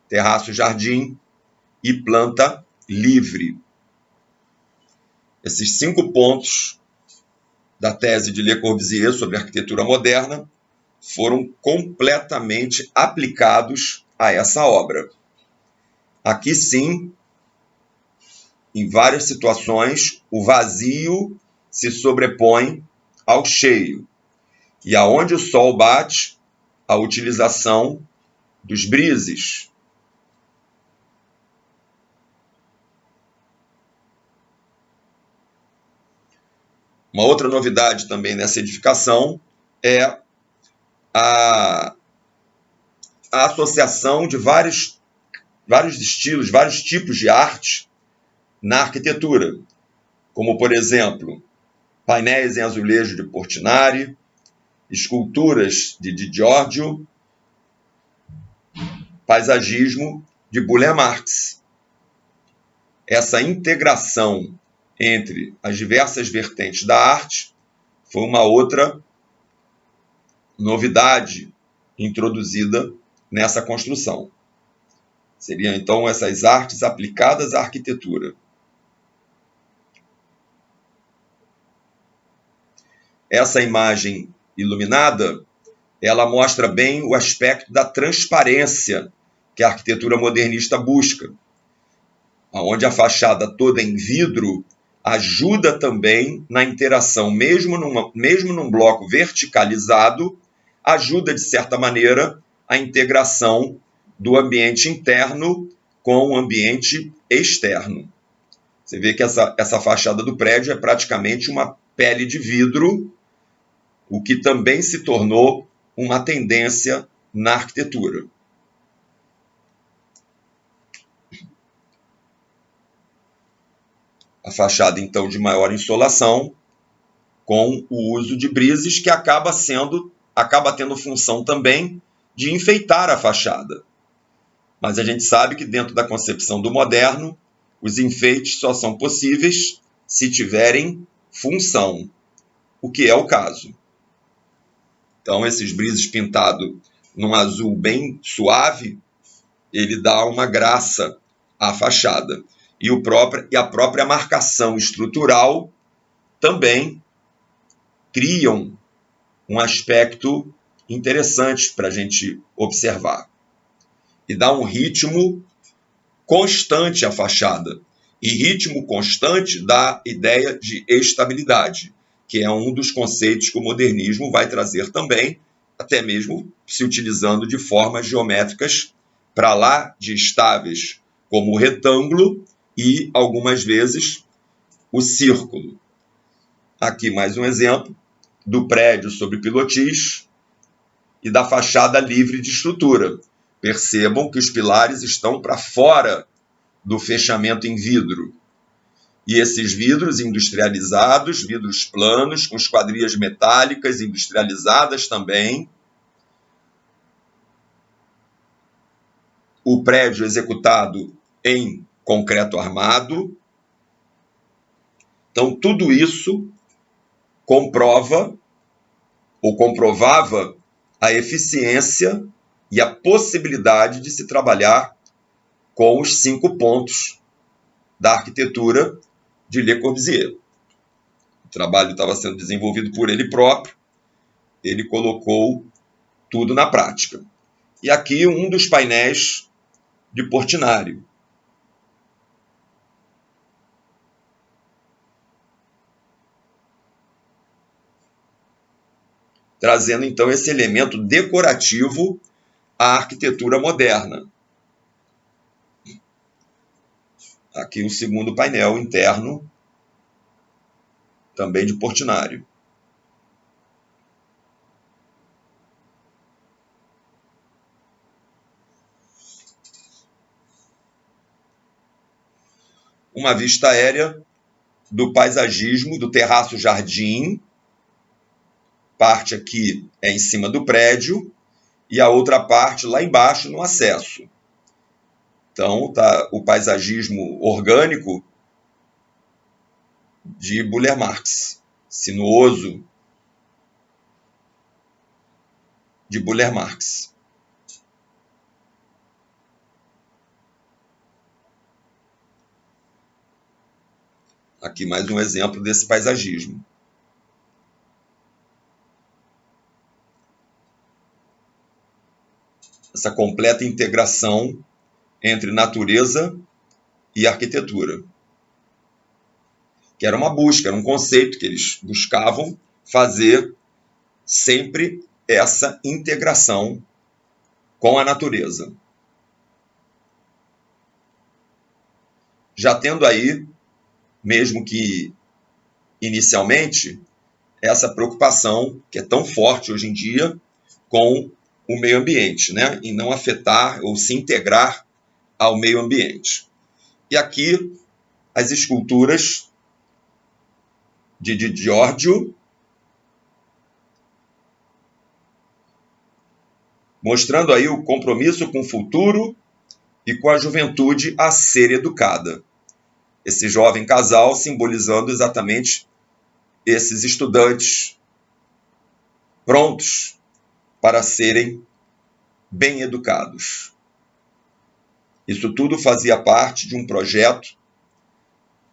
terraço-jardim e planta livre. Esses 5 pontos da tese de Le Corbusier sobre arquitetura moderna foram completamente aplicados a essa obra. Aqui sim, em várias situações, o vazio se sobrepõe ao cheio. E aonde o sol bate, a utilização dos brises. Uma outra novidade também nessa edificação é a associação de vários estilos, vários tipos de arte na arquitetura, como, por exemplo, painéis em azulejo de Portinari, esculturas de Di Giorgio, paisagismo de Burle Marx. Essa integração entre as diversas vertentes da arte foi uma outra novidade introduzida nessa construção. Seriam, então, essas artes aplicadas à arquitetura. Essa imagem iluminada, ela mostra bem o aspecto da transparência que a arquitetura modernista busca, onde a fachada toda em vidro ajuda também na interação, mesmo num bloco verticalizado, ajuda, de certa maneira, a integração do ambiente interno com o ambiente externo. Você vê que essa fachada do prédio é praticamente uma pele de vidro, o que também se tornou uma tendência na arquitetura. A fachada, então, de maior insolação, com o uso de brises, que acaba tendo função também de enfeitar a fachada. Mas a gente sabe que dentro da concepção do moderno, os enfeites só são possíveis se tiverem função, o que é o caso. Então, esses brises pintados num azul bem suave, ele dá uma graça à fachada. E a própria marcação estrutural também criam um aspecto interessante para a gente observar. E dá um ritmo constante à fachada. E ritmo constante dá ideia de estabilidade, que é um dos conceitos que o modernismo vai trazer também, até mesmo se utilizando de formas geométricas para lá de estáveis, como o retângulo e, algumas vezes, o círculo. Aqui mais um exemplo do prédio sobre pilotis e da fachada livre de estrutura. Percebam que os pilares estão para fora do fechamento em vidro. E esses vidros industrializados, vidros planos, com esquadrias metálicas industrializadas também. O prédio executado em concreto armado. Então, tudo isso comprova ou comprovava a eficiência e a possibilidade de se trabalhar com os 5 pontos da arquitetura de Le Corbusier. O trabalho estava sendo desenvolvido por ele próprio, ele colocou tudo na prática. E aqui um dos painéis de Portinari. Trazendo, então, esse elemento decorativo à arquitetura moderna. Aqui o segundo painel interno, também de Portinari. Uma vista aérea do paisagismo, do terraço-jardim, parte aqui é em cima do prédio e a outra parte lá embaixo no acesso. Então, tá o paisagismo orgânico de Burle Marx, sinuoso de Burle Marx. Aqui mais um exemplo desse paisagismo. Essa completa integração entre natureza e arquitetura. Que era uma busca, era um conceito que eles buscavam fazer sempre essa integração com a natureza. Já tendo aí, mesmo que inicialmente, essa preocupação que é tão forte hoje em dia com o meio ambiente, né? Em não afetar ou se integrar ao meio ambiente. E aqui as esculturas de Giorgio, mostrando aí o compromisso com o futuro e com a juventude a ser educada. Esse jovem casal simbolizando exatamente esses estudantes prontos para serem bem educados. Isso tudo fazia parte de um projeto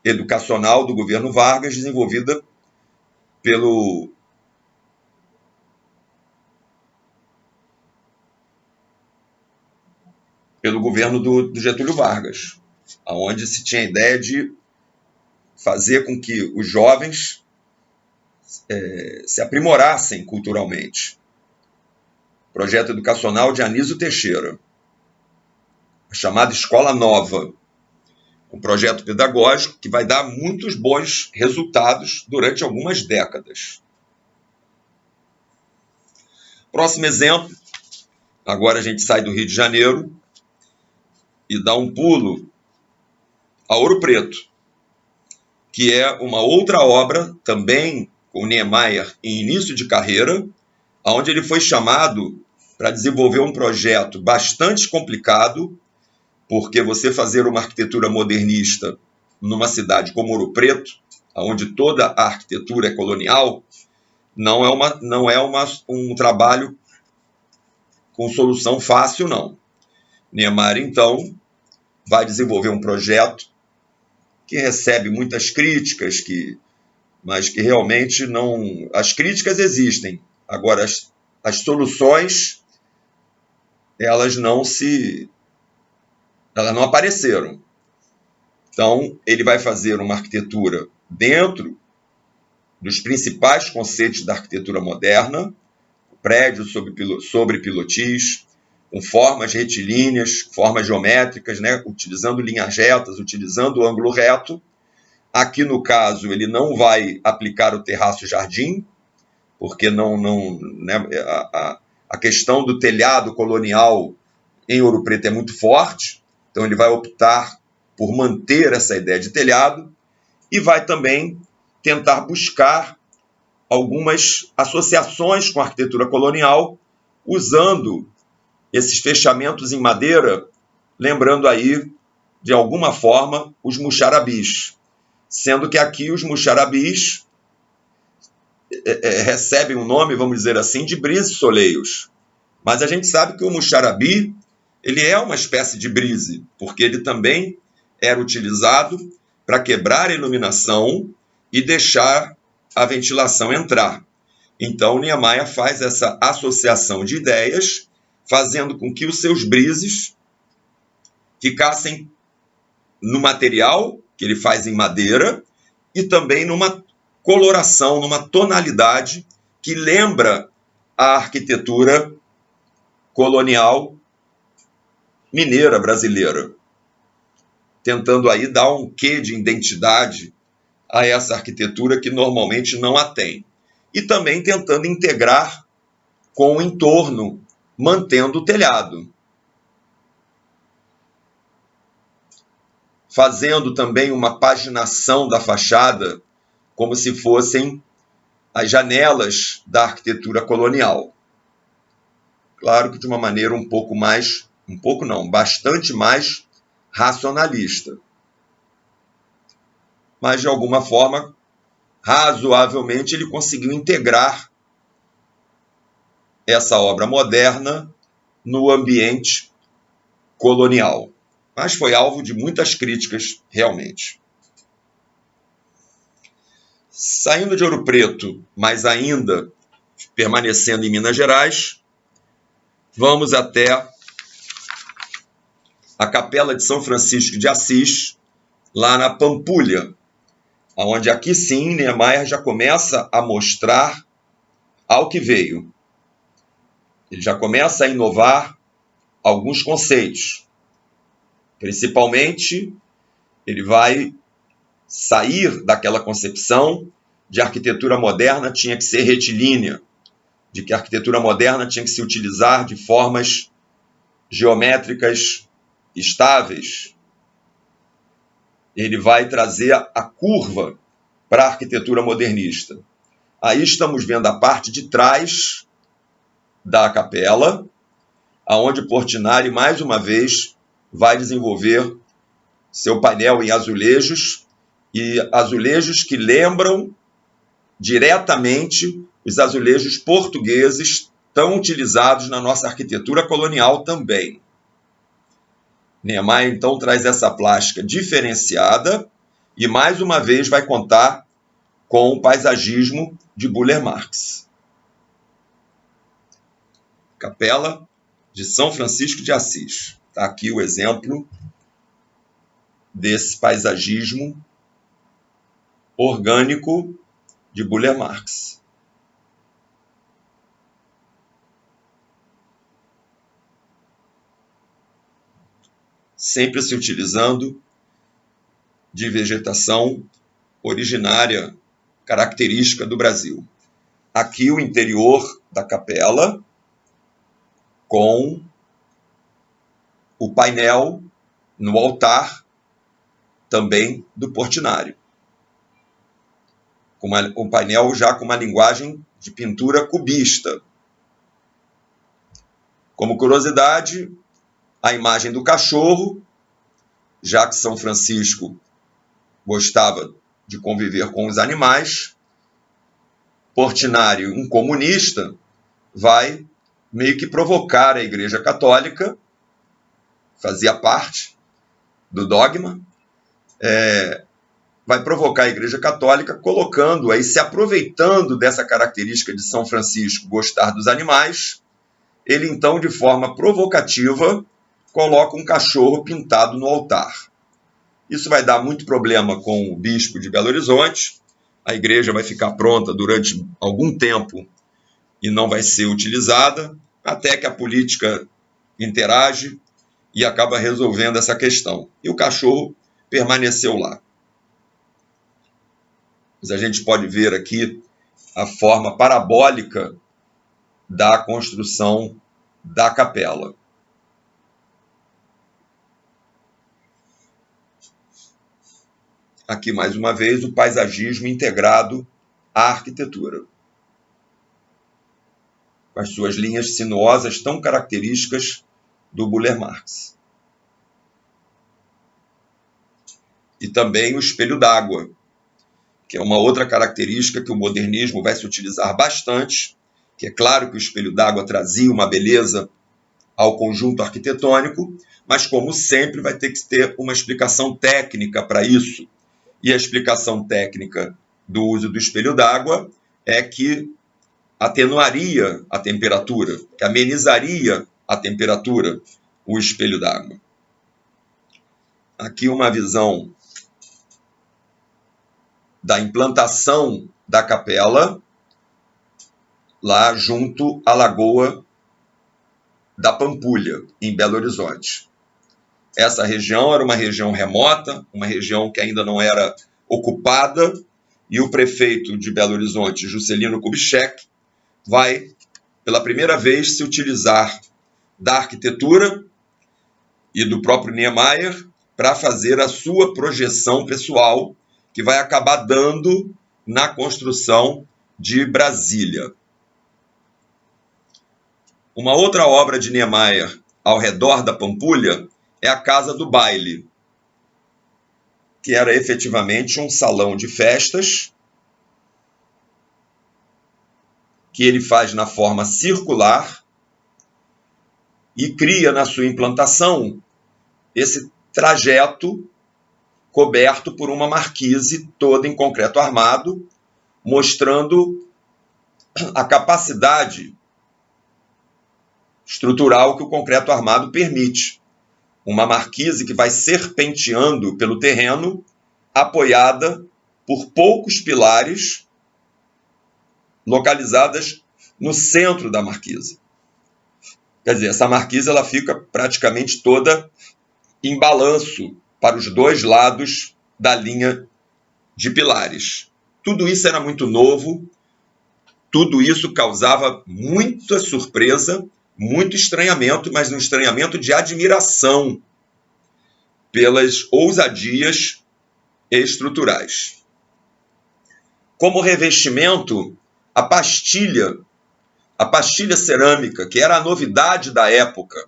educacional do governo Vargas, desenvolvida pelo governo do Getúlio Vargas, onde se tinha a ideia de fazer com que os jovens se aprimorassem culturalmente. Projeto educacional de Anísio Teixeira, a chamada Escola Nova, um projeto pedagógico que vai dar muitos bons resultados durante algumas décadas. Próximo exemplo, agora a gente sai do Rio de Janeiro e dá um pulo a Ouro Preto, que é uma outra obra, também com Niemeyer em início de carreira, onde ele foi chamado para desenvolver um projeto bastante complicado, porque você fazer uma arquitetura modernista numa cidade como Ouro Preto, onde toda a arquitetura é colonial, não é um trabalho com solução fácil, não. Niemeyer, então, vai desenvolver um projeto que recebe muitas críticas, mas que realmente não... As críticas existem, agora as soluções, elas não apareceram. Então, ele vai fazer uma arquitetura dentro dos principais conceitos da arquitetura moderna, prédios sobre pilotis, com formas retilíneas, formas geométricas, né, utilizando linhas retas, utilizando o ângulo reto. Aqui, no caso, ele não vai aplicar o terraço-jardim, porque né, a questão do telhado colonial em Ouro Preto é muito forte, então ele vai optar por manter essa ideia de telhado e vai também tentar buscar algumas associações com a arquitetura colonial, usando esses fechamentos em madeira, lembrando aí, de alguma forma, os muxarabis. Sendo que aqui os muxarabis recebem um nome, vamos dizer assim, de brise-soleios. Mas a gente sabe que o muxarabi, ele é uma espécie de brise, porque ele também era utilizado para quebrar a iluminação e deixar a ventilação entrar. Então, Niemeyer faz essa associação de ideias, fazendo com que os seus brises ficassem no material que ele faz em madeira e também numa coloração, numa tonalidade que lembra a arquitetura colonial mineira brasileira, tentando aí dar um quê de identidade a essa arquitetura que normalmente não a tem. E também tentando integrar com o entorno, mantendo o telhado. Fazendo também uma paginação da fachada, como se fossem as janelas da arquitetura colonial. Claro que de uma maneira bastante mais racionalista. Mas, de alguma forma, razoavelmente, ele conseguiu integrar essa obra moderna no ambiente colonial. Mas foi alvo de muitas críticas, realmente. Saindo de Ouro Preto, mas ainda permanecendo em Minas Gerais, vamos até a Capela de São Francisco de Assis, lá na Pampulha, onde aqui sim Niemeyer já começa a mostrar ao que veio. Ele já começa a inovar alguns conceitos. Principalmente, ele vai sair daquela concepção de arquitetura moderna tinha que ser retilínea, de que a arquitetura moderna tinha que se utilizar de formas geométricas estáveis. Ele vai trazer a curva para a arquitetura modernista. Aí estamos vendo a parte de trás da capela, aonde Portinari, mais uma vez, vai desenvolver seu painel em azulejos, e azulejos que lembram diretamente os azulejos portugueses tão utilizados na nossa arquitetura colonial também. Niemeyer, então, traz essa plástica diferenciada e, mais uma vez, vai contar com o paisagismo de Burle Marx. Capela de São Francisco de Assis. Está aqui o exemplo desse paisagismo orgânico de Burle Marx. Sempre se utilizando de vegetação originária, característica do Brasil. Aqui o interior da capela, com o painel no altar, também do Portinari. Um painel já com uma linguagem de pintura cubista. Como curiosidade, a imagem do cachorro, já que São Francisco gostava de conviver com os animais, Portinari, um comunista, vai meio que provocar a Igreja Católica, fazia parte do dogma, vai provocar a Igreja Católica, colocando aí, se aproveitando dessa característica de São Francisco gostar dos animais, ele então, de forma provocativa, coloca um cachorro pintado no altar. Isso vai dar muito problema com o bispo de Belo Horizonte, a igreja vai ficar pronta durante algum tempo e não vai ser utilizada, até que a política interage e acaba resolvendo essa questão. E o cachorro permaneceu lá. Mas a gente pode ver aqui a forma parabólica da construção da capela. Aqui, mais uma vez, o paisagismo integrado à arquitetura, com as suas linhas sinuosas tão características do Burle Marx. E também o espelho d'água, que é uma outra característica que o modernismo vai se utilizar bastante, que é claro que o espelho d'água trazia uma beleza ao conjunto arquitetônico, mas, como sempre, vai ter que ter uma explicação técnica para isso. E a explicação técnica do uso do espelho d'água é que atenuaria a temperatura, que amenizaria a temperatura, o espelho d'água. Aqui uma visão da implantação da capela, lá junto à Lagoa da Pampulha, em Belo Horizonte. Essa região era uma região remota, uma região que ainda não era ocupada, e o prefeito de Belo Horizonte, Juscelino Kubitschek, vai, pela primeira vez, se utilizar da arquitetura e do próprio Niemeyer para fazer a sua projeção pessoal, que vai acabar dando na construção de Brasília. Uma outra obra de Niemeyer ao redor da Pampulha é a Casa do Baile, que era efetivamente um salão de festas que ele faz na forma circular e cria na sua implantação esse trajeto coberto por uma marquise toda em concreto armado, mostrando a capacidade estrutural que o concreto armado permite. Uma marquise que vai serpenteando pelo terreno, apoiada por poucos pilares localizadas no centro da marquise. Quer dizer, essa marquise ela fica praticamente toda em balanço para os dois lados da linha de pilares. Tudo isso era muito novo, tudo isso causava muita surpresa, muito estranhamento, mas um estranhamento de admiração pelas ousadias estruturais. Como revestimento, a pastilha cerâmica, que era a novidade da época.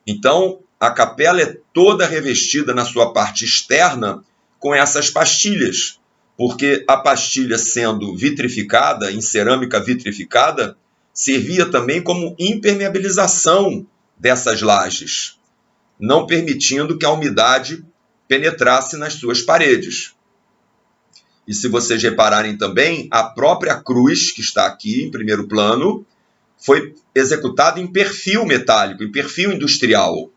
Então, a capela é toda revestida na sua parte externa com essas pastilhas, porque a pastilha, sendo vitrificada, em cerâmica vitrificada, servia também como impermeabilização dessas lajes, não permitindo que a umidade penetrasse nas suas paredes. E se vocês repararem também, a própria cruz, que está aqui em primeiro plano, foi executada em perfil metálico, em perfil industrial,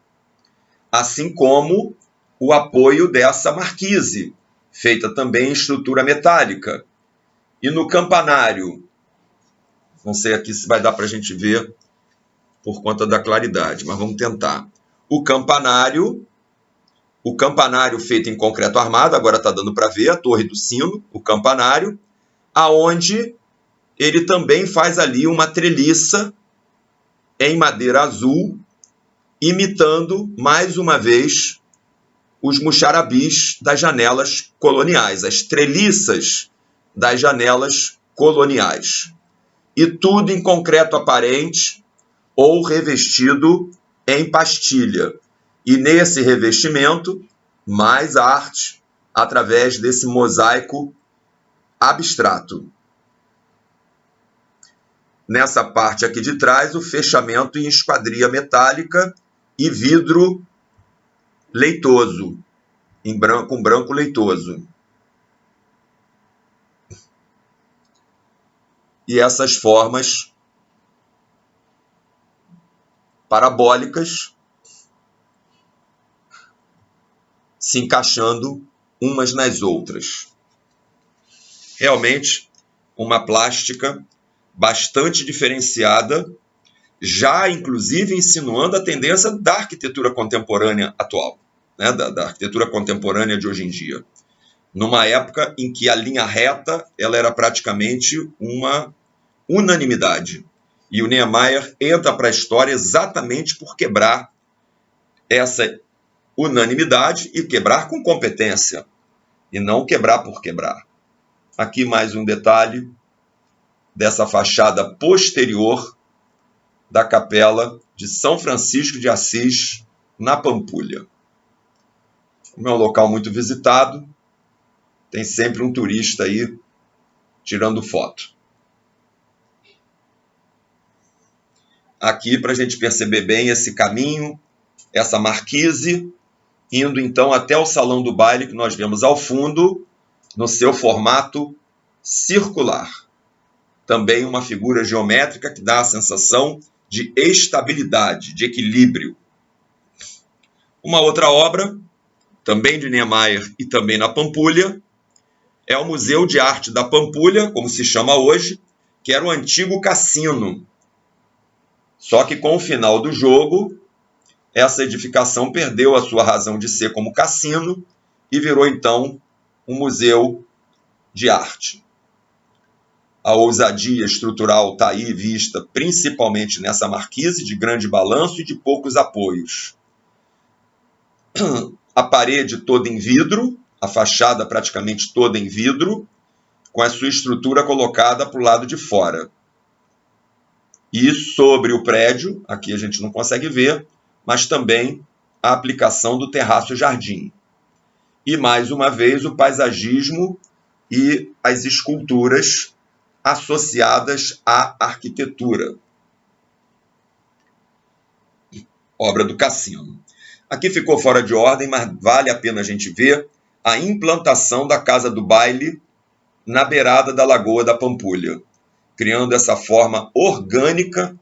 assim como o apoio dessa marquise, feita também em estrutura metálica. E no campanário, não sei aqui se vai dar para a gente ver por conta da claridade, mas vamos tentar. O campanário feito em concreto armado, agora está dando para ver a torre do sino, o campanário, aonde ele também faz ali uma treliça em madeira azul, imitando, mais uma vez, os muxarabis das janelas coloniais, as treliças das janelas coloniais. E tudo em concreto aparente ou revestido em pastilha. E nesse revestimento, mais arte através desse mosaico abstrato. Nessa parte aqui de trás, o fechamento em esquadria metálica e vidro leitoso, com branco leitoso. E essas formas parabólicas se encaixando umas nas outras. Realmente, uma plástica bastante diferenciada, já inclusive insinuando a tendência da arquitetura contemporânea atual, né? da arquitetura contemporânea de hoje em dia. Numa época em que a linha reta ela era praticamente uma unanimidade. E o Niemeyer entra para a história exatamente por quebrar essa unanimidade e quebrar com competência, e não quebrar por quebrar. Aqui mais um detalhe dessa fachada posterior da capela de São Francisco de Assis, na Pampulha. Como é um local muito visitado, tem sempre um turista aí tirando foto. Aqui, para a gente perceber bem esse caminho, essa marquise, indo então até o Salão do Baile, que nós vemos ao fundo, no seu formato circular. Também uma figura geométrica que dá a sensação de estabilidade, de equilíbrio. Uma outra obra, também de Niemeyer e também na Pampulha, é o Museu de Arte da Pampulha, como se chama hoje, que era o antigo cassino. Só que com o final do jogo, essa edificação perdeu a sua razão de ser como cassino e virou então um museu de arte. A ousadia estrutural está aí vista principalmente nessa marquise de grande balanço e de poucos apoios. A parede toda em vidro, a fachada praticamente toda em vidro, com a sua estrutura colocada para o lado de fora. E sobre o prédio, aqui a gente não consegue ver, mas também a aplicação do terraço-jardim. E, mais uma vez, o paisagismo e as esculturas associadas à arquitetura. Obra do Cassino. Aqui ficou fora de ordem, mas vale a pena a gente ver a implantação da Casa do Baile na beirada da Lagoa da Pampulha, criando essa forma orgânica,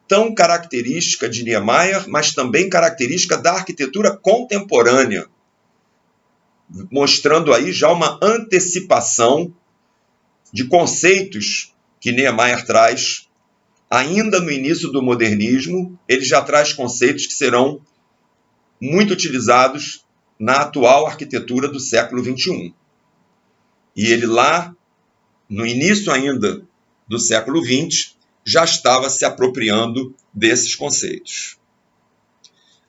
tão característica de Niemeyer, mas também característica da arquitetura contemporânea, mostrando aí já uma antecipação de conceitos que Niemeyer traz. Ainda no início do modernismo, ele já traz conceitos que serão muito utilizados na atual arquitetura do século XXI. E ele lá, no início ainda do século XX, já estava se apropriando desses conceitos.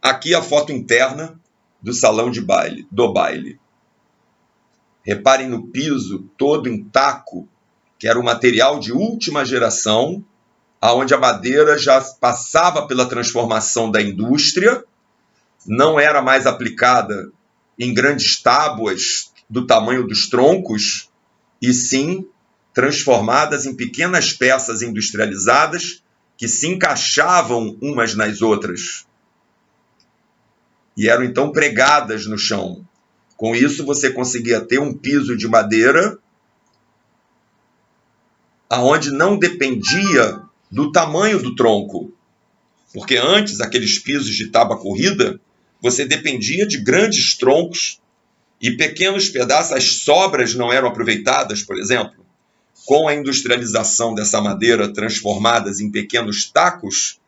Aqui a foto interna do salão de baile, do baile. Reparem no piso todo em taco, que era um material de última geração, onde a madeira já passava pela transformação da indústria, não era mais aplicada em grandes tábuas do tamanho dos troncos, e sim transformadas em pequenas peças industrializadas que se encaixavam umas nas outras. E eram então pregadas no chão. Com isso, você conseguia ter um piso de madeira aonde não dependia do tamanho do tronco. Porque antes, aqueles pisos de tábua corrida, você dependia de grandes troncos e pequenos pedaços, as sobras não eram aproveitadas, por exemplo. Com a industrialização dessa madeira transformadas em pequenos tacos,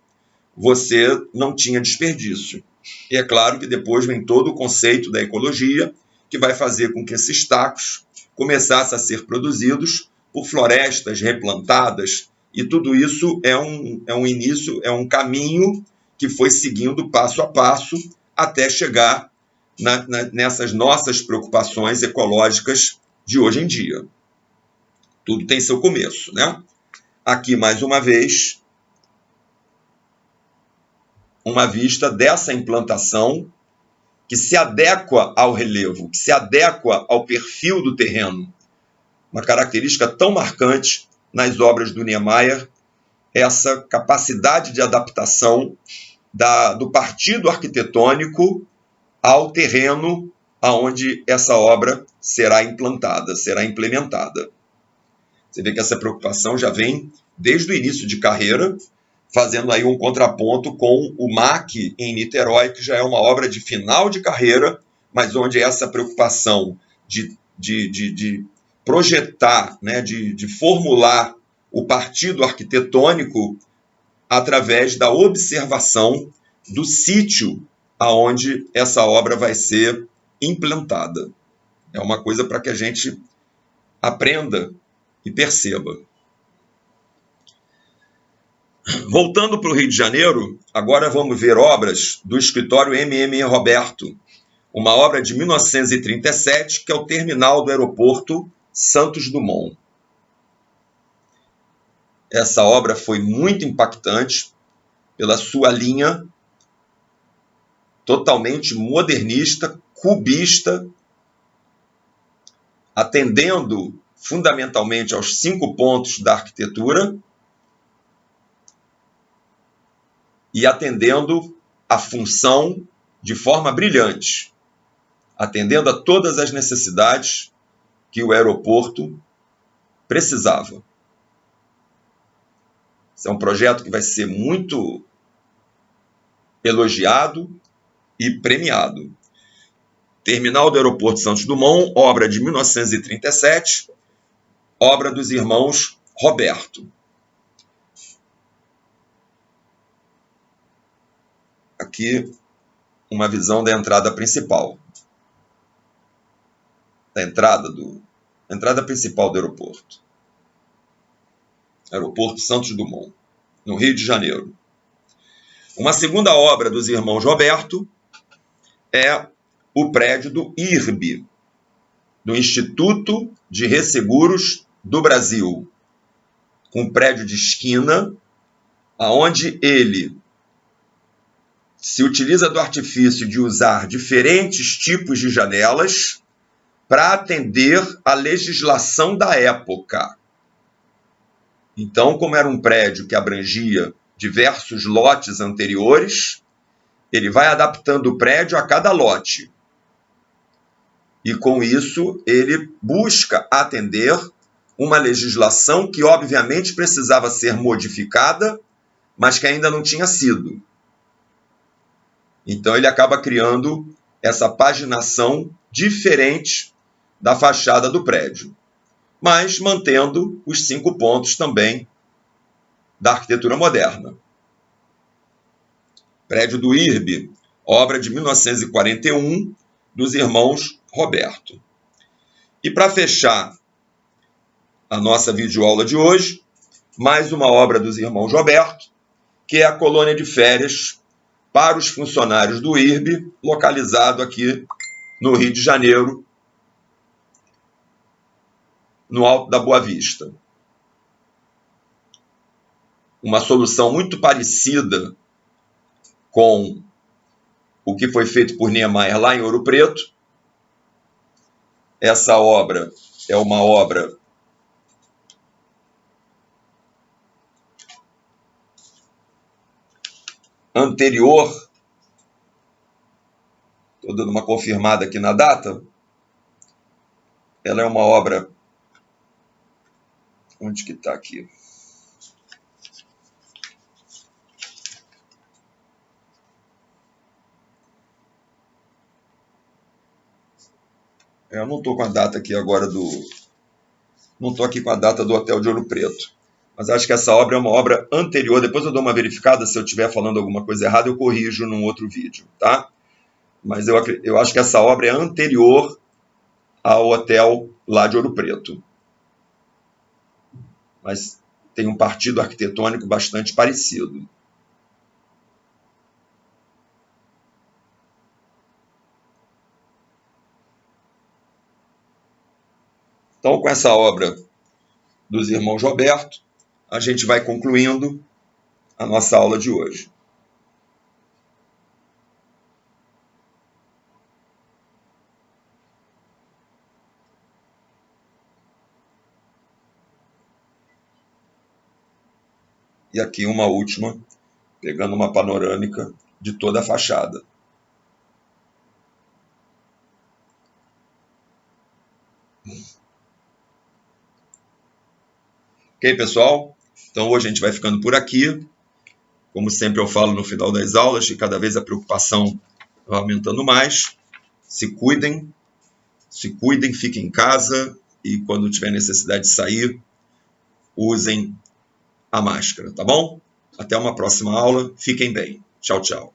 você não tinha desperdício. E é claro que depois vem todo o conceito da ecologia, que vai fazer com que esses tacos começassem a ser produzidos por florestas replantadas, e tudo isso é um início, é um caminho que foi seguindo passo a passo até chegar nessas nossas preocupações ecológicas de hoje em dia. Tudo tem seu começo, né? Aqui, mais uma vez, uma vista dessa implantação que se adequa ao relevo, que se adequa ao perfil do terreno. Uma característica tão marcante nas obras do Niemeyer, essa capacidade de adaptação do partido arquitetônico ao terreno aonde essa obra será implantada, será implementada. Você vê que essa preocupação já vem desde o início de carreira, fazendo aí um contraponto com o MAC em Niterói, que já é uma obra de final de carreira, mas onde essa preocupação de projetar, né, de formular o partido arquitetônico através da observação do sítio aonde essa obra vai ser implantada. É uma coisa para que a gente aprenda e perceba. Voltando para o Rio de Janeiro, agora vamos ver obras do escritório M.M. Roberto, uma obra de 1937, que é o terminal do aeroporto Santos Dumont. Essa obra foi muito impactante pela sua linha totalmente modernista, cubista, atendendo fundamentalmente aos 5 pontos da arquitetura e atendendo a função de forma brilhante, atendendo a todas as necessidades que o aeroporto precisava. Esse é um projeto que vai ser muito elogiado e premiado. Terminal do Aeroporto Santos Dumont, obra de 1937, obra dos irmãos Roberto. Aqui, uma visão da entrada principal. Da entrada principal do aeroporto. Aeroporto Santos Dumont, no Rio de Janeiro. Uma segunda obra dos irmãos Roberto é o prédio do IRB, do Instituto de Resseguros do Brasil com prédio de esquina, aonde ele se utiliza do artifício de usar diferentes tipos de janelas para atender à legislação da época. Então, como era um prédio que abrangia diversos lotes anteriores, ele vai adaptando o prédio a cada lote. E com isso, ele busca atender uma legislação que, obviamente, precisava ser modificada, mas que ainda não tinha sido. Então, ele acaba criando essa paginação diferente da fachada do prédio, mas mantendo os 5 pontos também da arquitetura moderna. Prédio do IRB, obra de 1941, dos irmãos Roberto. E para fechar a nossa videoaula de hoje, mais uma obra dos irmãos Roberto, que é a colônia de férias para os funcionários do IRB, localizado aqui no Rio de Janeiro, no Alto da Boa Vista. Uma solução muito parecida com o que foi feito por Niemeyer lá em Ouro Preto. Essa obra é uma obra anterior, estou dando uma confirmada aqui na data, ela é uma obra, onde que está aqui? Eu não estou com a data aqui agora não estou aqui com a data do Hotel de Ouro Preto, mas acho que essa obra é uma obra anterior. Depois eu dou uma verificada, se eu estiver falando alguma coisa errada, eu corrijo num outro vídeo, tá? Mas eu acho que essa obra é anterior ao hotel lá de Ouro Preto. Mas tem um partido arquitetônico bastante parecido. Então, com essa obra dos irmãos Roberto, a gente vai concluindo a nossa aula de hoje. E aqui uma última, pegando uma panorâmica de toda a fachada. Ok, pessoal? Então hoje a gente vai ficando por aqui. Como sempre eu falo no final das aulas, e cada vez a preocupação vai aumentando mais. Se cuidem, fiquem em casa e quando tiver necessidade de sair, usem a máscara, tá bom? Até uma próxima aula. Fiquem bem. Tchau, tchau.